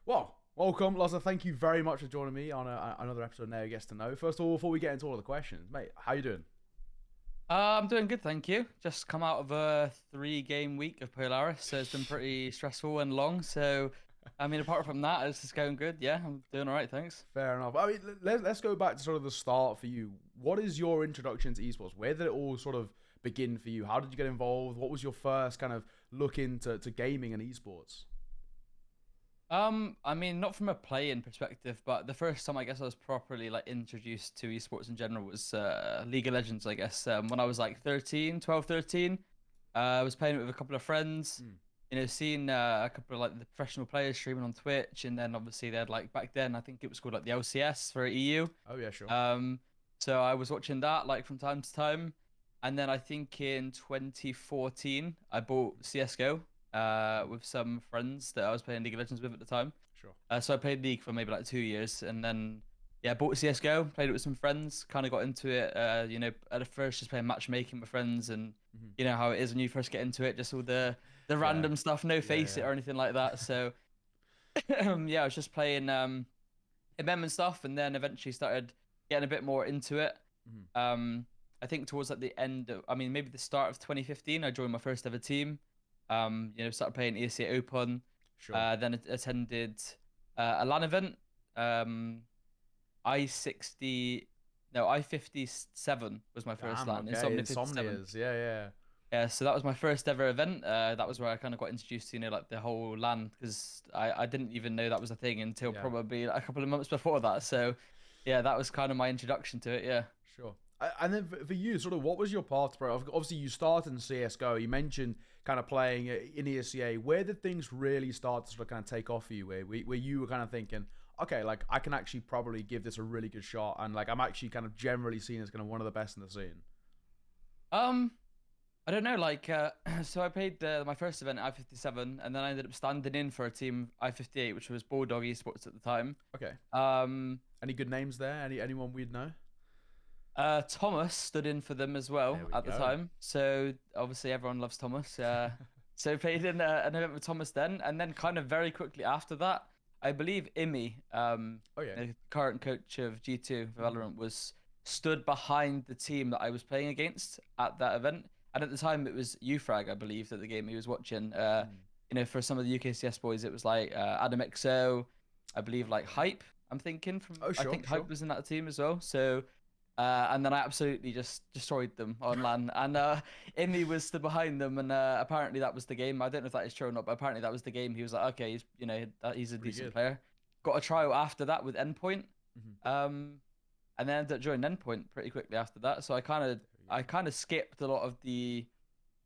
Well, welcome, Luzuh. Thank you very much for joining me on another episode of Ne0 Gets to Know. First of all, before we get into all of the questions, mate, how you doing? I'm doing good, thank you. Just come out of a 3 game week of Polaris, so it's been pretty stressful and long. So, I mean, apart from that, it's just going good. Yeah, I'm doing all right, thanks. Fair enough. I mean, let's go back to sort of the start for you. What is your introduction to esports? Where did it all sort of begin for you? How did you get involved? What was your first kind of look into gaming and esports? I mean, not from a playing perspective, but the first time I guess I was properly like introduced to esports in general was League of Legends, I guess. When I was like 13, 12, 13, I was playing it with a couple of friends. Hmm. Seeing a couple of like the professional players streaming on Twitch, and then obviously they had like back then I think it was called like the LCS for EU. Oh yeah, sure. Um, so I was watching that like from time to time, and then I think in 2014 I bought CS:GO with some friends that I was playing League of Legends with at the time. Sure. So I played League for maybe like 2 years, and then yeah, bought CS:GO, played it with some friends, kind of got into it. At the first just playing matchmaking with friends, and Hmm. you know how it is when you first get into it, just all the Yeah. random stuff, no Yeah. face it Yeah. or anything like that. So yeah, I was just playing MM and stuff, and then eventually started getting a bit more into it. Hmm. Um, I think towards like the end of, I mean, maybe the start of 2015, I joined my first ever team. Started playing ESC Open. Sure. Then attended a LAN event. I60, no, I57 was my first Damn. LAN. Okay. Insomnia 57. Insomnias. Yeah. Yeah. Yeah, so that was my first ever event. That was where I kind of got introduced to, like the whole LAN, because I didn't even know that was a thing until Yeah. probably like, a couple of months before that. So, yeah, that was kind of my introduction to it. Yeah. Sure. And then for you, sort of, what was your path to pro? Obviously, you started in CS:GO. You mentioned kind of playing in ESCA. Where did things really start to sort of kind of take off for you? Where you were kind of thinking, okay, like I can actually probably give this a really good shot, and like I'm actually kind of generally seen as kind of one of the best in the scene. Um, I don't know, like, so I played my first event at I57, and then I ended up standing in for a team I58, which was Bulldog Esports at the time. Okay. Um, Any good names there? Anyone we'd know? Thomas stood in for them as There well we at the go. time. So obviously everyone loves Thomas. So played in an event with Thomas then, and then kind of very quickly after that, I believe Imi, Oh yeah. the current coach of G2 for Hmm. Valorant, was stood behind the team that I was playing against at that event. And at the time, it was UFrag, I believe, that the game he was watching. Hmm. For some of the UKCS boys, it was like Adam XO, I believe, like Okay. Hype. I'm thinking Oh I sure, think Hype sure. was in that team as well. So. And then I absolutely just destroyed them on LAN. And Imi was stood behind them, and apparently that was the game. I don't know if that is true or not, but apparently that was the game. He was like, okay, he's a Pretty decent good. player. Got a trial after that with Endpoint, Hmm. um, and then ended up joining Endpoint pretty quickly after that. So I kind of There we I go. kind of skipped a lot of the,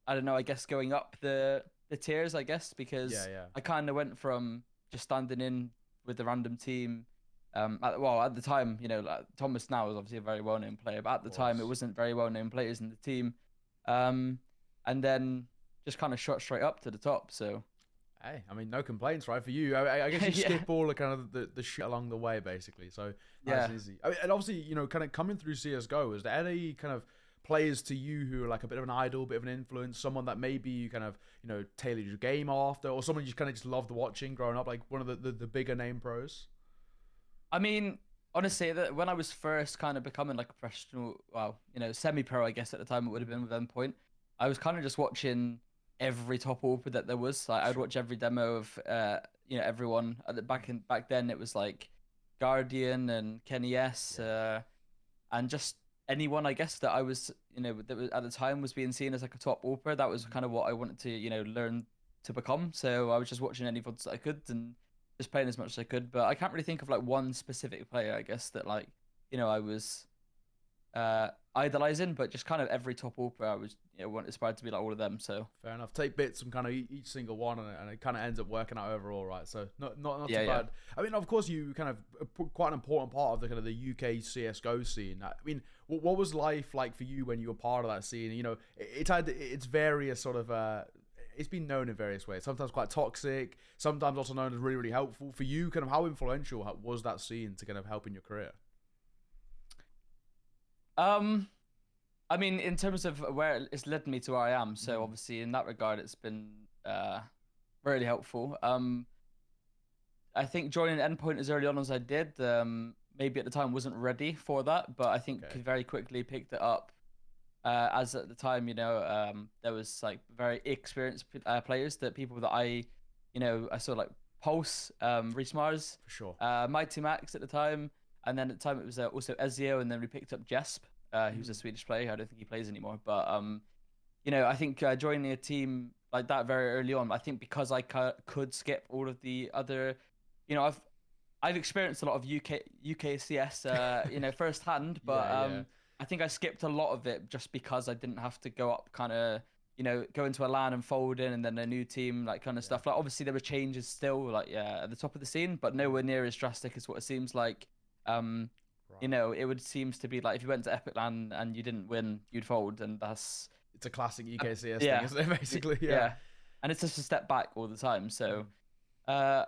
I don't know, I guess going up the tiers, I guess, Yeah, because yeah. I kind of went from just standing in with the random team. At the time, like, Thomas now is obviously a very well-known player, but Of at the time it course. wasn't very well-known players in the team. Um, and then just kind of shot straight up to the top. So Hey, I mean, no complaints, right? For you, I guess you yeah, skip all the kind of the shit along the way, basically. So nice and yeah. easy. I mean, and obviously, kind of coming through CS:GO, is there any kind of players to you who are like a bit of an idol, bit of an influence, someone that maybe you kind of tailored your game after, or someone you kind of just loved watching growing up, like one of the bigger name pros? I mean, honestly, that when I was first kind of becoming like a professional, well, semi-pro, I guess at the time it would have been with Endpoint. I was kind of just watching every top AWP that there was. Like I'd Sure. watch every demo of everyone. Back then it was like Guardian and Kenny S, Yeah. and just anyone I guess that I was that was, at the time was being seen as like a top AWPer. That was Mhm. kind of what I wanted to learn to become. So I was just watching any VODs that I could and just playing as much as I could. But I can't really think of like one specific player, I guess, that like I was idolizing, but just kind of every top AWPer I was aspired to be like all of them. So Fair enough. Take bits from kind of each single one, and it kind of ends up working out overall, right? So not too yeah, yeah. bad. I mean, of course, you kind of quite an important part of the kind of the UK CS:GO scene. I mean, what was life like for you when you were part of that scene? It's had its various sort of. It's been known in various ways. Sometimes quite toxic. Sometimes also known as really really helpful. For you, kind of how influential was that scene to kind of help in your career? Um, I mean, in terms of where it's led me to where I am, so Hmm. obviously in that regard, it's been really helpful. I think joining Endpoint as early on as I did, maybe at the time wasn't ready for that, but I think very quickly picked it up. As at the time, there was like very experienced players, that people that I saw like Pulse, Reese Mars, For sure. Mighty Max at the time, and then at the time it was also Ezio, and then we picked up Jesp, who's a Swedish player. I don't think he plays anymore, but I think joining a team like that very early on, I think because I could skip all of the other, I've experienced a lot of UKCS, firsthand, but I think I skipped a lot of it just because I didn't have to go up go into a LAN and fold in and then a new team, like kind of stuff. Like obviously there were changes still, like at the top of the scene, but nowhere near as drastic as what it seems like. It would seems to be like if you went to Epic LAN and you didn't win, you'd fold, and it's a classic UKCS thing, isn't it? Basically, and it's just a step back all the time. So, I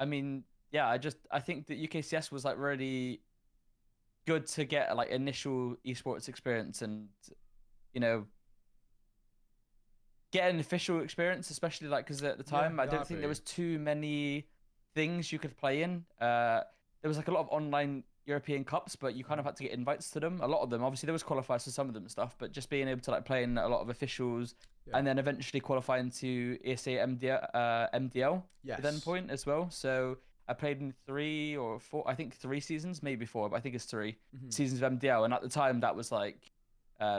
think that UKCS was like really good to get like initial esports experience and get an official experience, especially like because at the time I don't think there was too many things you could play in. There was like a lot of online European Cups, but you kind of had to get invites to them. A lot of them, obviously, there was qualifiers for some of them and stuff, but just being able to like play in a lot of officials and then eventually qualifying to ESA MDL at that point as well. So I played in 3 or 4, I think 3 seasons, maybe 4, but I think it's 3 seasons of MDL. And at the time, that was like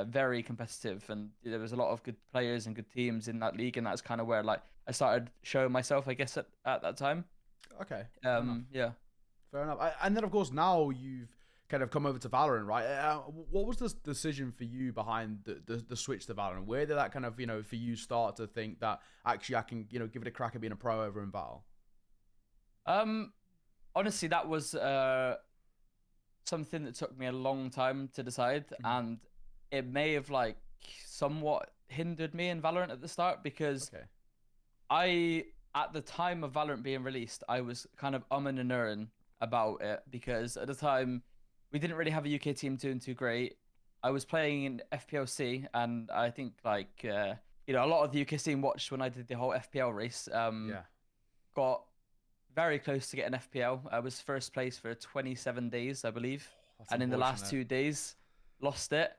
very competitive, and there was a lot of good players and good teams in that league, and that's kind of where like I started showing myself, I guess, at that time. Okay. Fair enough. And then, of course, now you've kind of come over to Valorant, right? What was the decision for you behind the switch to Valorant? Where did that kind of, for you start to think that actually I can, give it a crack at being a pro over in Val? Honestly, that was something that took me a long time to decide, and it may have like somewhat hindered me in Valorant at the start, because at the time of Valorant being released, I was kind of and ahhing about it, because at the time we didn't really have a UK team doing too great. I was playing in FPLC, and I think like a lot of the UK team watched when I did the whole FPL race. Got very close to getting FPL. I was first place for 27 days, I believe, and in the last 2 days lost it.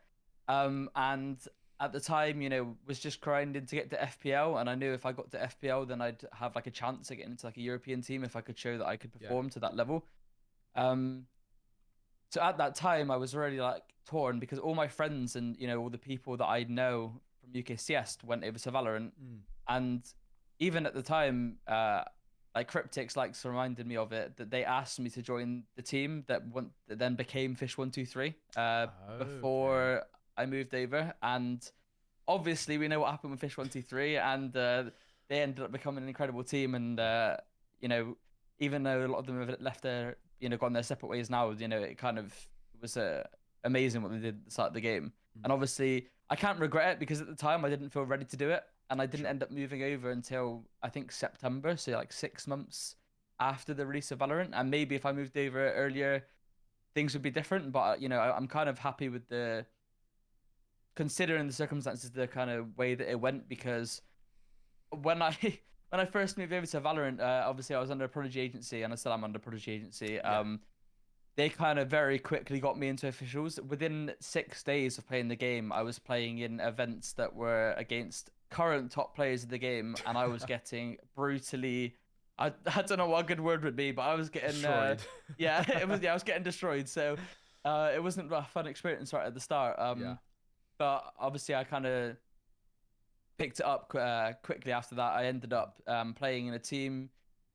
And at the time, was just grinding to get to FPL, and I knew if I got to FPL, then I'd have like a chance of getting into like a European team if I could show that I could perform to that level. So at that time, I was really like torn, because all my friends and all the people that I know from UKCS went over to Valorant, and even at the time, like Cryptics likes reminded me of it, that they asked me to join the team that then became Fish 123 before I moved over, and obviously we know what happened with Fish 123, and they ended up becoming an incredible team, and even though a lot of them have left their gone their separate ways now, it kind of was amazing what they did at the start of the game. And obviously I can't regret it, because at the time I didn't feel ready to do it, and I didn't end up moving over until I think September, so like 6 months after the release of Valorant. And maybe if I moved over earlier, things would be different, but I'm kind of happy with considering the circumstances, the kind of way that it went, because when I first moved over to Valorant, obviously I was under a Prodigy agency, and I still am under Prodigy agency. They kind of very quickly got me into officials. Within 6 days of playing the game, I was playing in events that were against current top players of the game, and I was getting brutally, I don't know what a good word would be, but I was getting destroyed. I was getting destroyed. So it wasn't a fun experience right at the start. But obviously I kind of picked it up quickly after that. I ended up playing in a team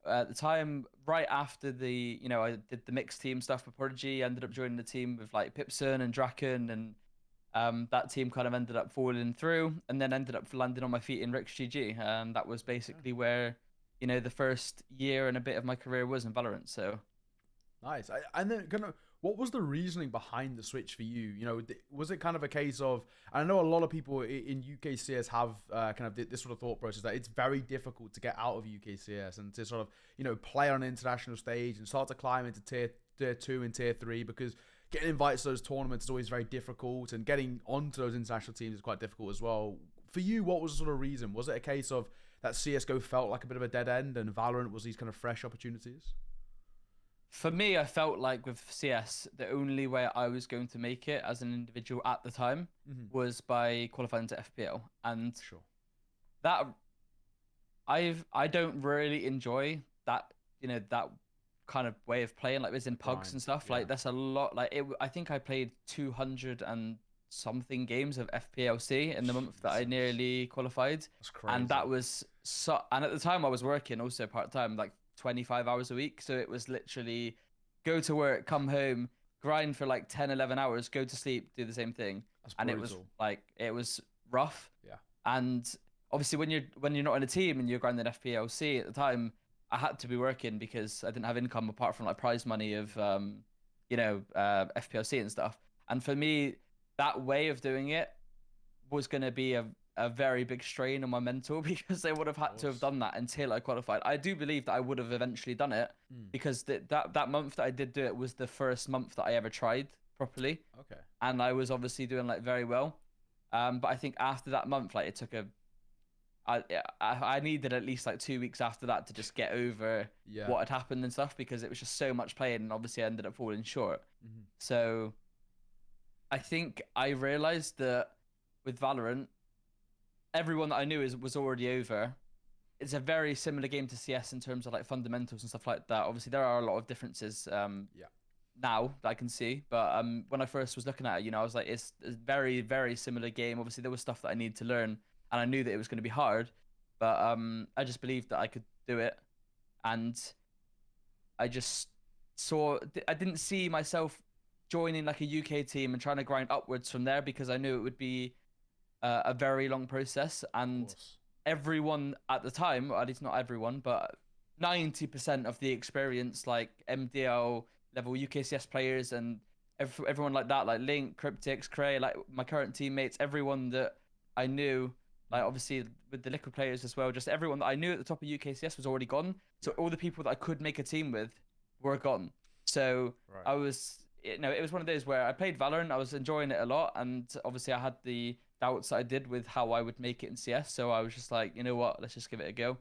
at the time, right after I did the mixed team stuff with Prodigy. I ended up joining the team with like Pipson and Draken, and that team kind of ended up falling through, and then ended up landing on my feet in Rix GG. And that was basically where the first year and a bit of my career was in Valorant. So nice. And then what was the reasoning behind the switch for you? Was it kind of a case of, and I know a lot of people in UKCS have kind of this sort of thought process, that it's very difficult to get out of UKCS and to sort of, play on an international stage and start to climb into tier 2 and tier 3, because getting invited to those tournaments is always very difficult, and getting onto those international teams is quite difficult as well. For you, what was the sort of reason? Was it a case of that CSGO felt like a bit of a dead end and Valorant was these kind of fresh opportunities? For me, I felt like with CS, the only way I was going to make it as an individual at the time was by qualifying to FPL, and Sure. that I don't really enjoy that, that kind of way of playing, like it's in pugs and stuff. Like that's a lot. Like I think I played 200 and something games of FPLC in the month that I nearly qualified. That's crazy. And that was and at the time I was working also part-time, like 25 hours a week. So it was literally go to work, come home, grind for like 10, 11 hours, go to sleep, do the same thing. And it was like, it was rough. Yeah. And obviously when you're not in a team and you're grinding FPLC at the time, I had to be working because I didn't have income apart from like prize money of, FPLC and stuff. And for me, that way of doing it was going to be a very big strain on my mental because I would have had to have done that until I qualified. I do believe that I would have eventually done it because that month that I did do it was the first month that I ever tried properly. Okay. And I was obviously doing like very well. But I think after that month, like it took I needed at least like 2 weeks after that to just get over what had happened and stuff because it was just so much playing and obviously I ended up falling short. So I think I realized that with Valorant, everyone that I knew was already over. It's a very similar game to CS in terms of like fundamentals and stuff like that. Obviously, there are a lot of differences now that I can see. But when I first was looking at it, I was like, it's a very, very similar game. Obviously, there was stuff that I needed to learn, and I knew that it was going to be hard. But I just believed that I could do it, and I just I didn't see myself joining like a UK team and trying to grind upwards from there because I knew it would be a very long process, and everyone at the time, or at least not everyone, but 90% of the experience, like MDL level UKCS players and everyone like that, like Link, Cryptix, Cray, like my current teammates, everyone that I knew, like obviously with the Liquid players as well, just everyone that I knew at the top of UKCS was already gone. So all the people that I could make a team with were gone. So I was, it was one of those where I played Valorant, I was enjoying it a lot, and obviously I had the doubts that I did with how I would make it in CS. So I was just like, you know what, let's just give it a go.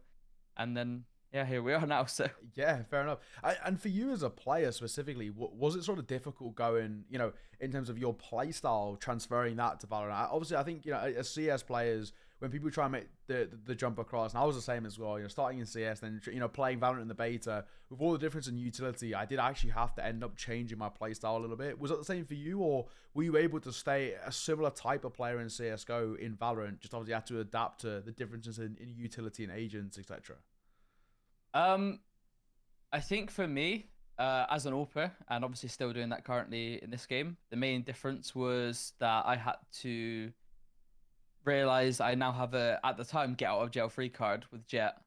And then, here we are now. So yeah, fair enough. And for you as a player specifically, was it sort of difficult going, in terms of your play style, transferring that to Valorant? Obviously, I think, as CS players, when people try and make the jump across, and I was the same as well, starting in CS, then, playing Valorant in the beta, with all the difference in utility, I did actually have to end up changing my play style a little bit. Was that the same for you, or were you able to stay a similar type of player in CSGO in Valorant, just obviously had to adapt to the differences in utility and agents, etc.? I think for me, as an AWPer, and obviously still doing that currently in this game, the main difference was that I had to realize I now have at the time, get out of jail free card with Jet,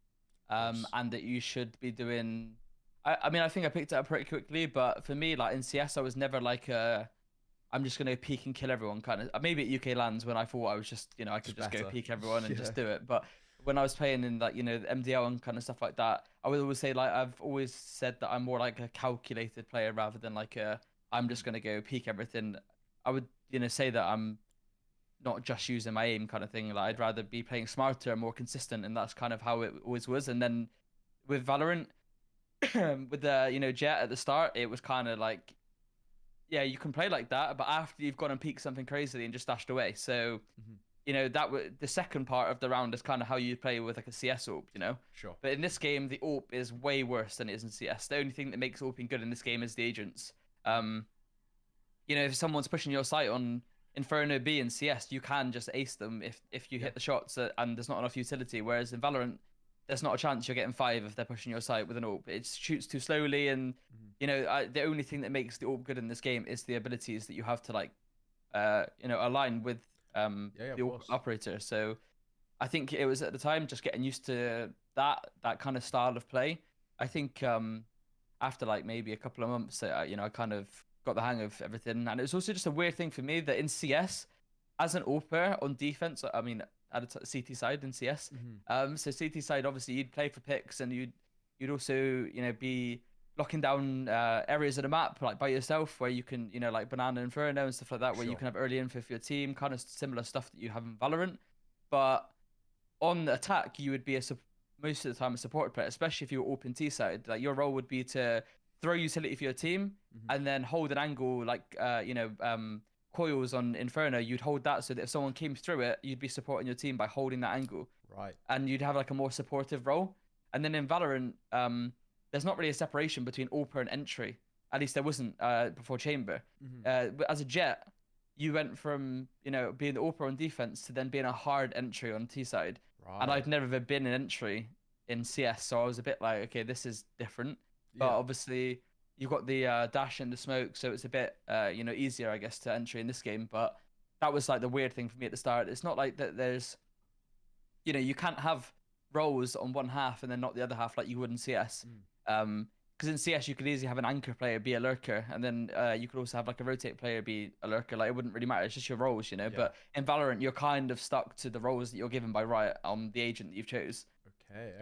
and that you should be doing. I mean, I think I picked it up pretty quickly, but for me, like in CS, I was never like I'm just gonna peek and kill everyone kind of. Maybe at UK lands when I thought I was just, I could just go peek everyone and just do it, but when I was playing in like, the MDL and kind of stuff like that, I would always say, like, I've always said that I'm more like a calculated player rather than like I'm just going to go peek everything. I would, say that I'm not just using my aim kind of thing. Like, I'd rather be playing smarter and more consistent. And that's kind of how it always was. And then with Valorant, with the, Jet at the start, it was kind of like, yeah, you can play like that, but after you've gone and peeked something crazy and just dashed away. So, that the second part of the round is kind of how you play with like a CS AWP, Sure. But in this game, the AWP is way worse than it is in CS. The only thing that makes AWPing good in this game is the agents. If someone's pushing your site on Inferno B in CS, you can just ace them if you hit the shots and there's not enough utility. Whereas in Valorant, there's not a chance you're getting 5 if they're pushing your site with an AWP. It shoots too slowly, and the only thing that makes the AWP good in this game is the abilities that you have to like, align with the operator. So I think it was at the time just getting used to that kind of style of play. I think after like maybe a couple of months, I kind of got the hang of everything. And it was also just a weird thing for me that in CS, as an AWPer on defense, I mean at a CT side in CS, so CT side obviously you'd play for picks, and you'd also be locking down areas of the map like by yourself where you can like Banana Inferno and stuff like that, where you can have early info for your team, kind of similar stuff that you have in Valorant. But on the attack, you would be most of the time a support player, especially if you were open T side. Like your role would be to throw utility for your team and then hold an angle like coils on Inferno. You'd hold that so that if someone came through it, you'd be supporting your team by holding that angle. Right. And you'd have like a more supportive role. And then in Valorant, there's not really a separation between AWPer and entry. At least there wasn't before Chamber. But as a Jet, you went from being the AWPer on defense to then being a hard entry on T side. Right. And I've never been an entry in CS, so I was a bit like, okay, this is different. Yeah. But obviously, you've got the dash and the smoke, so it's a bit easier, I guess, to entry in this game. But that was like the weird thing for me at the start. It's not like that. There's, you can't have roles on one half and then not the other half like you would in CS. Because in CS you could easily have an anchor player be a lurker, and then you could also have like a rotate player be a lurker. Like it wouldn't really matter. It's just your roles, Yeah. But in Valorant, you're kind of stuck to the roles that you're given by Riot on the agent that you've chose.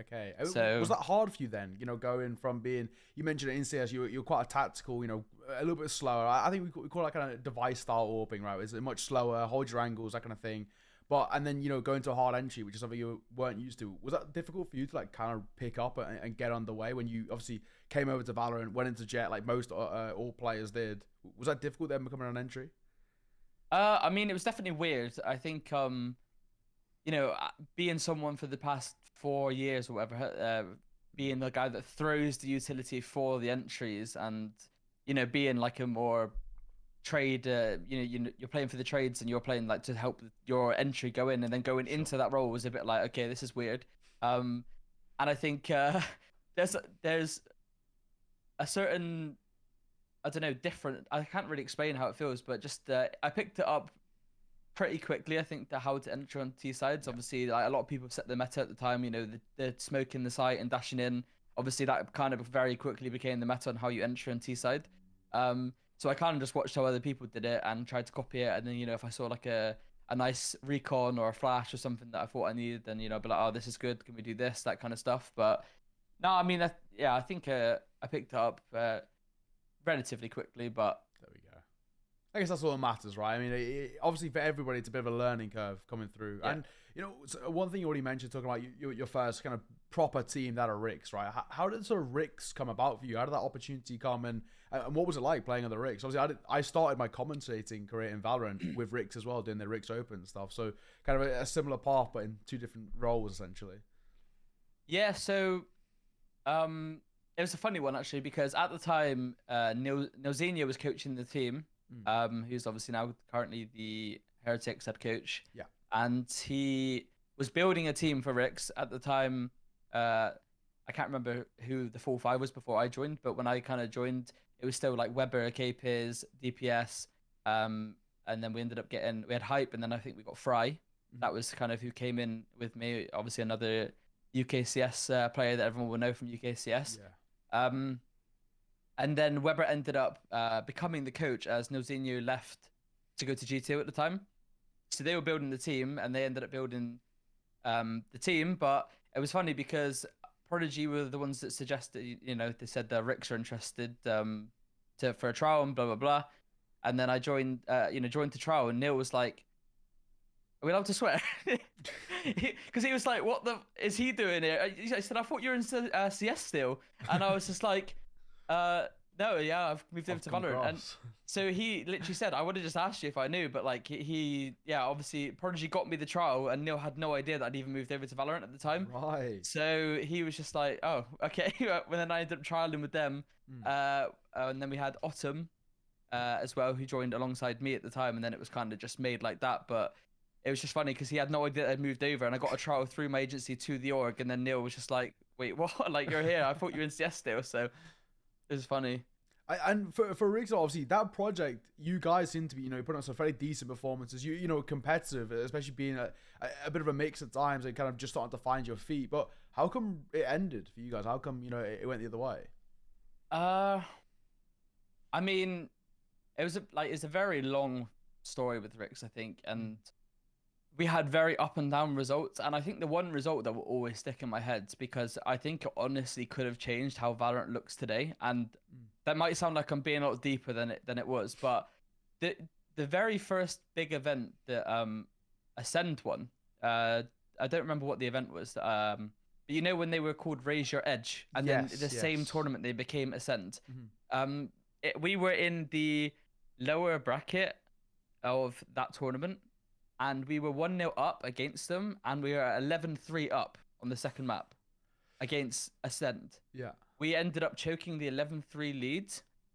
Okay. So, was that hard for you then? Going from being, you mentioned it in CS, you're quite a tactical, a little bit slower. I think we call that kind of device style AWPing, right? Is it much slower, hold your angles, that kind of thing. But and then going to a hard entry, which is something you weren't used to. Was that difficult for you to like kind of pick up and get underway when you obviously came over to Valorant, went into Jet like most all players did? Was that difficult then becoming an entry? I mean, it was definitely weird. I think being someone for the past 4 years or whatever, being the guy that throws the utility for the entries, and being like a more trade, you're playing for the trades and you're playing like to help your entry go in, and then going into that role was a bit like, okay, this is weird. And I think there's a certain, I don't know, different. I can't really explain how it feels, but just I picked it up pretty quickly. I think how to enter on T sides. Obviously, like a lot of people set the meta at the time. The smoking the site and dashing in. Obviously, that kind of very quickly became the meta on how you enter on T side. So I kind of just watched how other people did it and tried to copy it. And then if I saw like a nice recon or a flash or something that I thought I needed, then I'd be like, oh, this is good. Can we do this? That kind of stuff. But no, I mean, I think I picked it up relatively quickly, but there we go. I guess that's all that matters, right? I mean, obviously for everybody, it's a bit of a learning curve coming through. Yeah. And so one thing you already mentioned, talking about your first kind of proper team that are Ricks, right? How did sort of Ricks come about for you? How did that opportunity come, and what was it like playing on the Ricks? Obviously, I started my commentating career in Valorant with Ricks as well, doing the Ricks Open stuff. So kind of a similar path, but in two different roles essentially. Yeah. So it was a funny one actually, because at the time, Ne0 was coaching the team. Who's obviously now currently the Heretics head coach. Yeah. And he was building a team for Ricks at the time. I can't remember who the 4-5 was before I joined, but when I kind of joined, it was still like Weber, KPiz, DPS, and then we ended up we had Hype, and then I think we got Fry. That was kind of who came in with me. Obviously another UKCS player that everyone will know from UKCS. Yeah. And then Weber ended up becoming the coach as Ne0 left to go to GTO at the time. So they were building the team, and they ended up building the team. But it was funny because Prodigy were the ones that suggested, they said that Ricks are interested for a trial and blah, blah, blah. And then I joined the trial, and Neil was like, are we allowed to swear? Because he was like, what the is he doing here? I said, I thought you were in CS still. And I was just like, no, yeah, I've moved over to Valorant. And so he literally said, I would have just asked you if I knew, but like obviously Prodigy got me the trial, and Neil had no idea that I'd even moved over to Valorant at the time. Right. So he was just like, oh, okay. And then I ended up trialing with them. And then we had Autumn as well, who joined alongside me at the time, and then it was kind of just made like that. But it was just funny because he had no idea that I'd moved over, and I got a trial through my agency to the org, and then Neil was just like, wait, what? Like, you're here? I thought you were in CS still. So it was funny. And for Riggs, obviously, that project, you guys seem to be, putting on some fairly decent performances. Competitive, especially being a bit of a mix at times and kind of just starting to find your feet. But how come it ended for you guys? How come, it went the other way? I mean, it's a very long story with Riggs, I think, and we had very up and down results, and I think the one result that will always stick in my head, because I think it honestly could have changed how Valorant looks today, and that might sound like I'm being a lot deeper than it was, but the very first big event that Ascend won, I don't remember what the event was. But you know when they were called Raise Your Edge, and then the same tournament they became Ascend. We were in the lower bracket of that tournament, and we were 1-0 up against them, and we were 11-3 up on the second map against Ascend. Yeah. We ended up choking the 11-3 lead,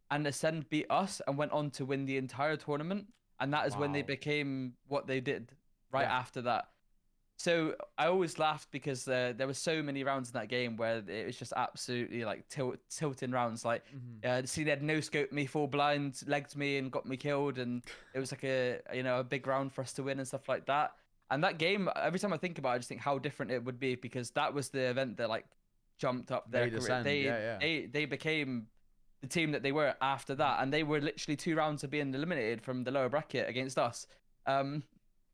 and Ascend beat us and went on to win the entire tournament. And that is when they became what they did right after that. So I always laughed because there were so many rounds in that game where it was just absolutely like tilting rounds. Like, see, they'd no scoped me full blind, legged me, and got me killed, and it was like a big round for us to win and stuff like that. And that game, every time I think about it, I just think how different it would be, because that was the event that like jumped up their career. They became the team that they were after that, and they were literally 2 rounds of being eliminated from the lower bracket against us.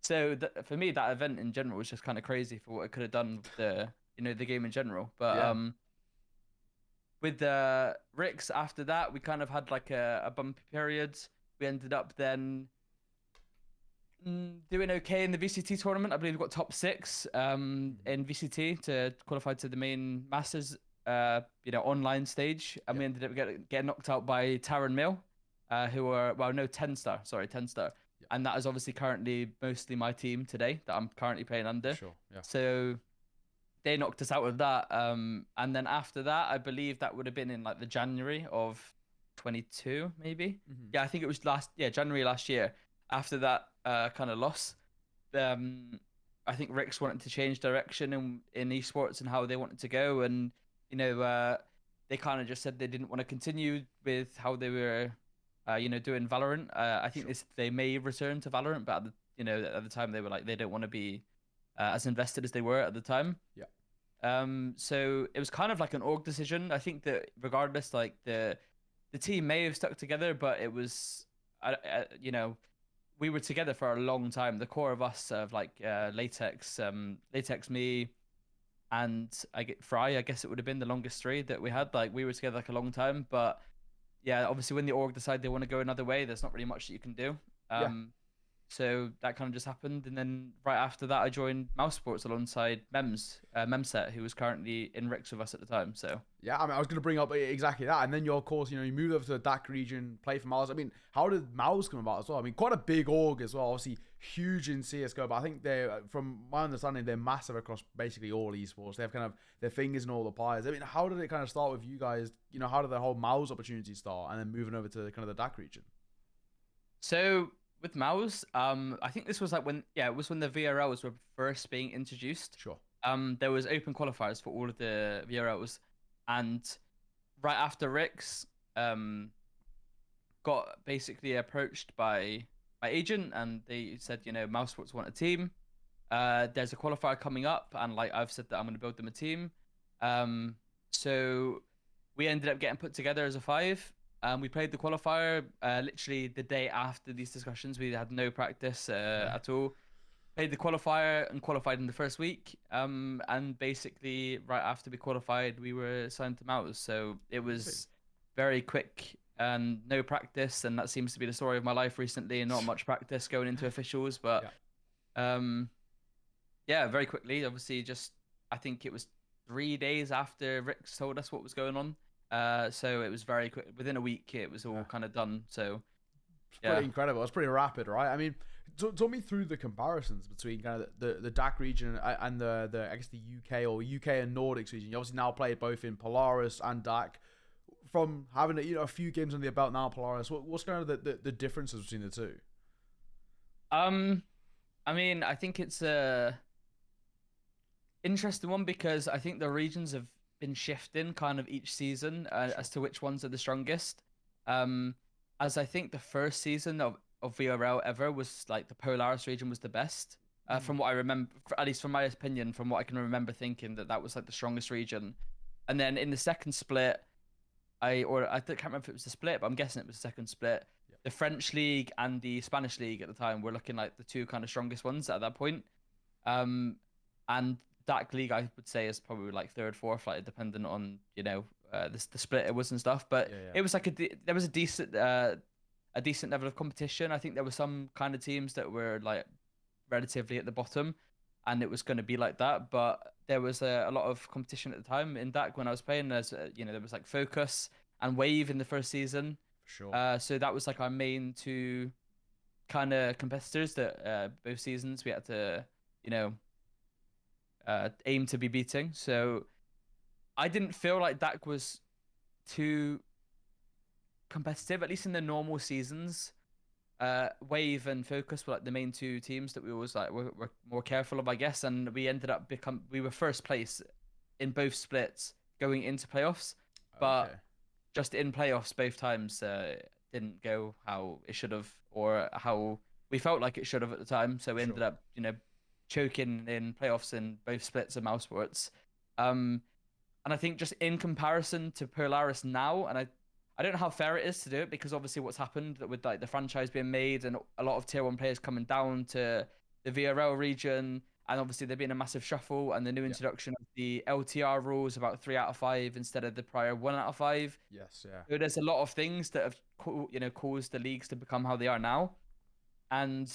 So for me, that event in general was just kind of crazy for what it could have done with the game in general. But with the Ricks after that, we kind of had like a bumpy period. We ended up then doing okay in the VCT tournament. I believe we got top 6 in VCT to qualify to the main Masters online stage, and we ended up getting knocked out by Taron Mill, who are 10 star. And that is obviously currently mostly my team today that I'm currently playing under. Sure. Yeah. So they knocked us out of that. And then after that, I believe that would have been in like the January of 22, maybe. Yeah, I think it was January last year. After that kind of loss, I think Rick's wanted to change direction in esports and how they wanted to go. And, they kind of just said they didn't want to continue with how they were doing Valorant. I think they may return to Valorant, but at the time they were like, they don't want to be as invested as they were at the time. Yeah. So it was kind of like an org decision. I think that regardless, like the team may have stuck together, but it was, we were together for a long time. The core of us of like Latex, me, and Fry. I guess it would have been the longest 3 that we had. Like we were together like a long time, but yeah, obviously when the org decide they want to go another way, there's not really much that you can do. So that kind of just happened, and then right after that, I joined MOUZ Sports alongside Memset, who was currently in Ricks with us at the time. So yeah, I mean, I was going to bring up exactly that, and then you, of course, you moved over to the DACH region, play for MOUZ. I mean, how did MOUZ come about as well? I mean, quite a big org as well, obviously huge in CS:GO, but I think they're, from my understanding, they're massive across basically all esports. They have kind of their fingers in all the pies. I mean, how did it kind of start with you guys? How did the whole MOUZ opportunity start, and then moving over to kind of the DACH region? So with MOUZ, I think this was like it was when the VRLs were first being introduced. Sure. There was open qualifiers for all of the VRLs, and right after Ricks, got basically approached by my agent, and they said, MOUZ Sports want a team. There's a qualifier coming up, and like I've said that I'm going to build them a team. So we ended up getting put together as a 5. We played the qualifier literally the day after these discussions. We had no practice at all. Played the qualifier and qualified in the first week. And basically, right after we qualified, we were signed to MOUZ. So it was very quick and no practice. And that seems to be the story of my life recently. And not much practice going into officials. But very quickly, obviously, I think it was 3 days after Ricks told us what was going on. So it was very quick. Within a week, it was all kind of done. So it's pretty incredible. It's pretty rapid, right? I mean, talk me through the comparisons between kind of the DACH region and the I guess the UK or UK and Nordics region. You obviously now played both in Polaris and DACH. From having a few games on the belt now, Polaris, what's kind of the differences between the two? I mean, I think it's a interesting one because I think the regions have been shifting kind of each season as to which ones are the strongest. As I think the first season of VRL ever was like the Polaris region was the best. From what I remember, at least from my opinion, from what I can remember thinking that was like the strongest region. And then in the second split, I can't remember if it was the split, but I'm guessing it was the second split. Yep. The French league and the Spanish league at the time were looking like the 2 kind of strongest ones at that point. And DACH league, I would say, is probably like 3rd, 4th, like depending on the split it was and stuff. But it was like there was a decent level of competition. I think there were some kind of teams that were like relatively at the bottom, and it was going to be like that. But there was a lot of competition at the time in DAC when I was playing. There's there was like Focus and Wave in the first season. For sure. So that was like our main two kind of competitors that both seasons we had to aim to be beating. So I didn't feel like DAC was too competitive, at least in the normal seasons. Wave and Focus were like the main two teams that we always like were more careful of, I guess, and we ended up we were first place in both splits going into playoffs, but just in playoffs both times didn't go how it should have or how we felt like it should have at the time. So we ended up choking in playoffs in both splits of MOUZ Sports. And I think just in comparison to Polaris now, and I don't know how fair it is to do it because obviously what's happened with like the franchise being made and a lot of tier 1 players coming down to the VRL region, and obviously there being a massive shuffle and the new introduction of the LTR rules about 3 out of 5 instead of the prior 1 out of 5. Yes, yeah. So there's a lot of things that have caused the leagues to become how they are now, and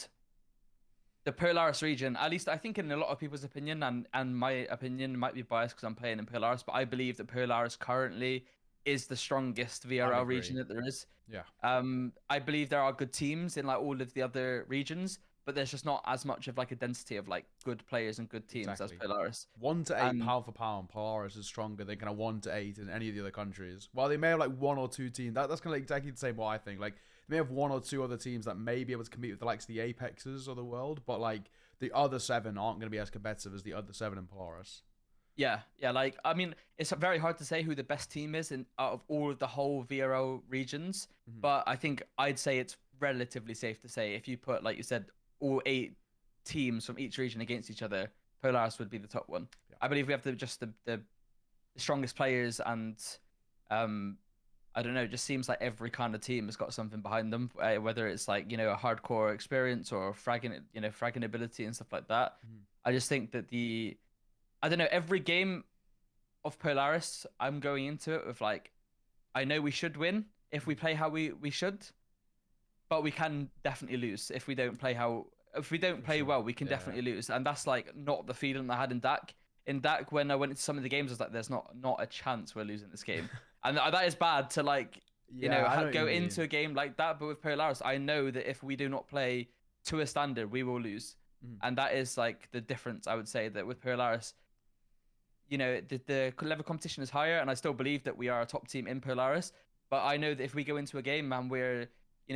the Polaris region, at least I think in a lot of people's opinion, and my opinion might be biased because I'm playing in Polaris, but I believe that Polaris currently is the strongest VRL region that there is. Yeah. I believe there are good teams in like all of the other regions, but there's just not as much of like a density of like good players and good teams as Polaris. 1 to 8 pound for pound, Polaris is stronger than kind of 1 to 8 in any of the other countries. While they may have like 1 or 2 teams, that's kind of exactly the same what I think. Like they may have 1 or 2 other teams that may be able to compete with the likes of the Apexes of the world, but like the other 7 aren't going to be as competitive as the other 7 in Polaris. Yeah, like I mean, it's very hard to say who the best team is out of all of the whole VRL regions, but I think I'd say it's relatively safe to say if you put, like you said, all 8 teams from each region against each other, Polaris would be the top one. Yeah. I believe we have the strongest players, and I don't know, it just seems like every kind of team has got something behind them, whether it's like a hardcore experience or fragging ability and stuff like that. I just think that I don't know, every game of Polaris, I'm going into it with like, I know we should win if we play how we should, but we can definitely lose if we don't play well, we can definitely lose. And that's like not the feeling I had in DAC. In DAC, when I went into some of the games, I was like, there's not a chance we're losing this game. And that is bad to like, go into a game like that. But with Polaris, I know that if we do not play to a standard, we will lose. And that is like the difference, I would say, that with Polaris, the level of competition is higher, and I still believe that we are a top team in Polaris. But I know that if we go into a game and we're,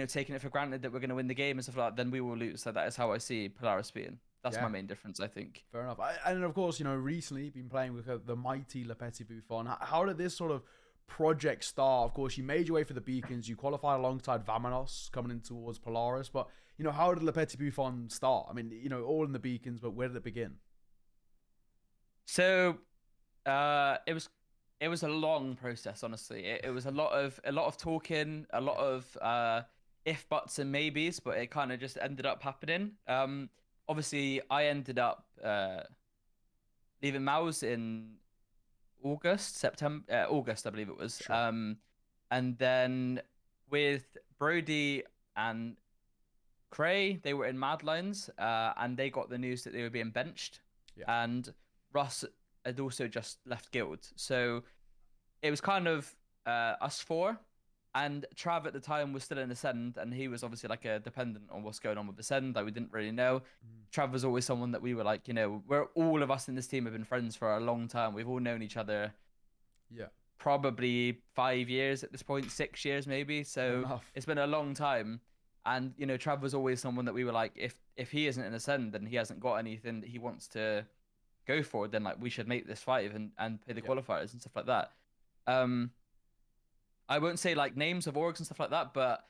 taking it for granted that we're going to win the game and stuff like that, then we will lose. So that is how I see Polaris being. That's my main difference, I think. Fair enough. And of course, recently you've been playing with the mighty Petite Bouffon. How did this sort of project start? Of course, you made your way for the Beacons. You qualified alongside Vamanos coming in towards Polaris. But, how did Petite Bouffon start? I mean, all in the Beacons, but where did it begin? So it was a long process, honestly. It was a lot of talking, a lot of if, buts, and maybes, but it kind of just ended up happening. Obviously, I ended up leaving MOUZ in August, I believe it was. Sure. And then with Brody and Cray, they were in Madlines, and they got the news that they were being benched. Yeah. And Russ had also just left Guild. So it was kind of us 4. And Trav at the time was still in Ascend, and he was obviously like a dependent on what's going on with Ascend. Like we didn't really know. Trav was always someone that we were like, we're all of us in this team have been friends for a long time. We've all known each other. Yeah. Probably 5 years at this point, 6 years maybe. So it's been a long time. And Trav was always someone that we were like, if he isn't in Ascend and he hasn't got anything that he wants to go for, then like we should make this 5 and play the qualifiers and stuff like that. I won't say like names of orgs and stuff like that, but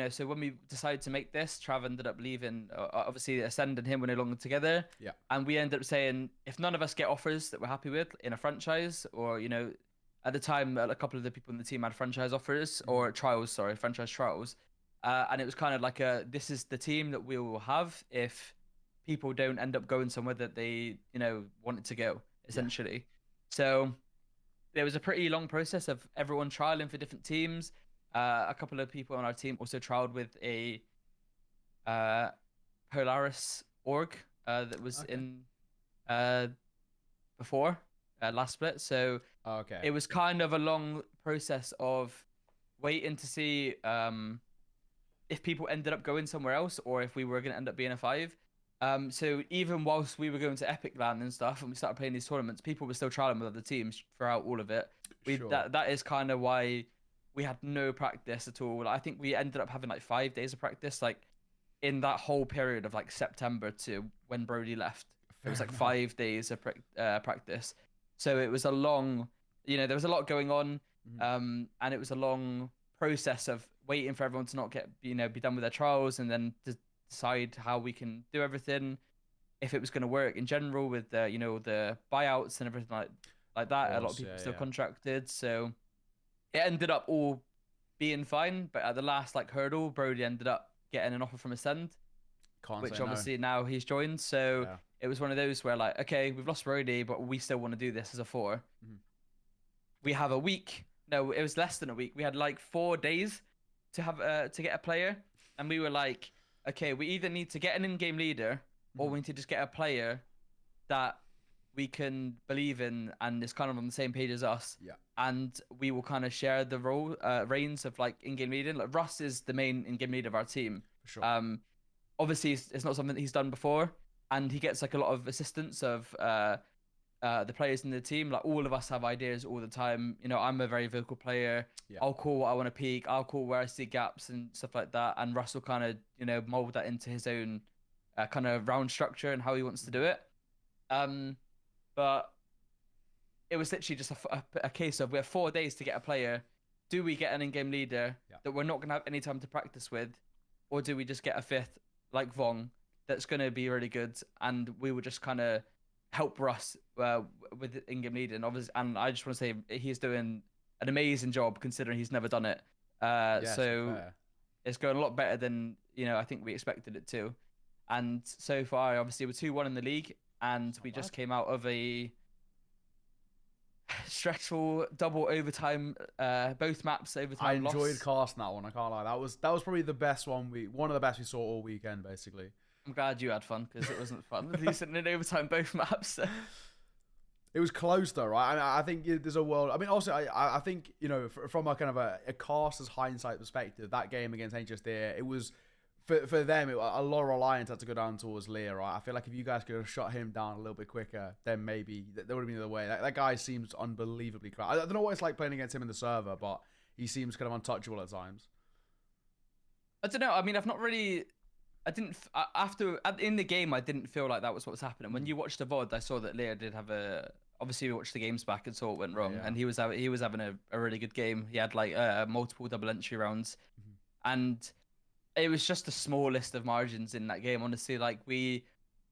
so when we decided to make this, Trav ended up leaving. Obviously, Ascend and him were no longer together. Yeah. And we ended up saying, if none of us get offers that we're happy with in a franchise, or at the time, a couple of the people in the team had franchise offers or franchise trials, and it was kind of like this is the team that we will have if people don't end up going somewhere that they wanted to go, essentially. Yeah. So there was a pretty long process of everyone trialing for different teams. A couple of people on our team also trialed with a Polaris org that was in before last split, so Okay. it was kind of a long process of waiting to see if people ended up going somewhere else or if we were going to end up being a 5. So even whilst we were going to Epic Land and stuff and we started playing these tournaments, people were still trialing with other teams throughout all of it. Sure. That is kind of why we had no practice at all. I think we ended up having like 5 days of practice, like in that whole period of like September to when Brody left. It was like 5 days of practice. So it was a long, there was a lot going on, and it was a long process of waiting for everyone to not get, be done with their trials, and then decide how we can do everything, if it was going to work in general with the buyouts and everything like that. A lot of people still contracted, so it ended up all being fine. But at the last like hurdle, Brody ended up getting an offer from Ascend, which obviously now he's joined. So it was one of those where like, okay, we've lost Brody, but we still want to do this as a 4. We have a week. No, it was less than a week. We had like 4 days to have to get a player, and we were like, okay, we either need to get an in-game leader or we need to just get a player that we can believe in and is kind of on the same page as us. Yeah. And we will kind of share the reins of like in-game leading. Like Russ is the main in-game leader of our team. For sure. Obviously it's not something that he's done before, and he gets like a lot of assistance of the players in the team. Like all of us have ideas all the time. I'm a very vocal player. Yeah. I'll call what I want to peak. I'll call where I see gaps and stuff like that. And Russ will kind of mold that into his own kind of round structure and how he wants to do it. But it was literally just a case of we have 4 days to get a player. Do we get an in-game leader that we're not going to have any time to practice with, or do we just get a 5th like Vong that's going to be really good, and we will just kind of help Russ with in-game leading? Obviously, and I just want to say he's doing an amazing job considering he's never done it. So it's going a lot better than I think we expected it to. And so far, obviously, we're 2-1 in the league, and we just came out of a stressful double overtime, both maps overtime. I enjoyed casting that one. I can't lie. That was probably the best one one of the best we saw all weekend, basically. I'm glad you had fun because it wasn't fun losing in overtime both maps. It was close though, right? And I think there's a world. I mean, also I think from a kind of a caster's hindsight perspective, that game against HSD, it was for them a lot of reliance had to go down towards Leah, right? I feel like if you guys could have shot him down a little bit quicker, then maybe there would have been another way. That guy seems unbelievably crap. I don't know what it's like playing against him in the server, but he seems kind of untouchable at times. I don't know. I mean, I've not really. I didn't in the game. I didn't feel like that was what was happening. When you watched the VOD, I saw that Leah did have a. Obviously, we watched the games back and saw what went wrong, and he was having a really good game. He had like multiple double entry rounds, and it was just the smallest of margins in that game. Honestly, like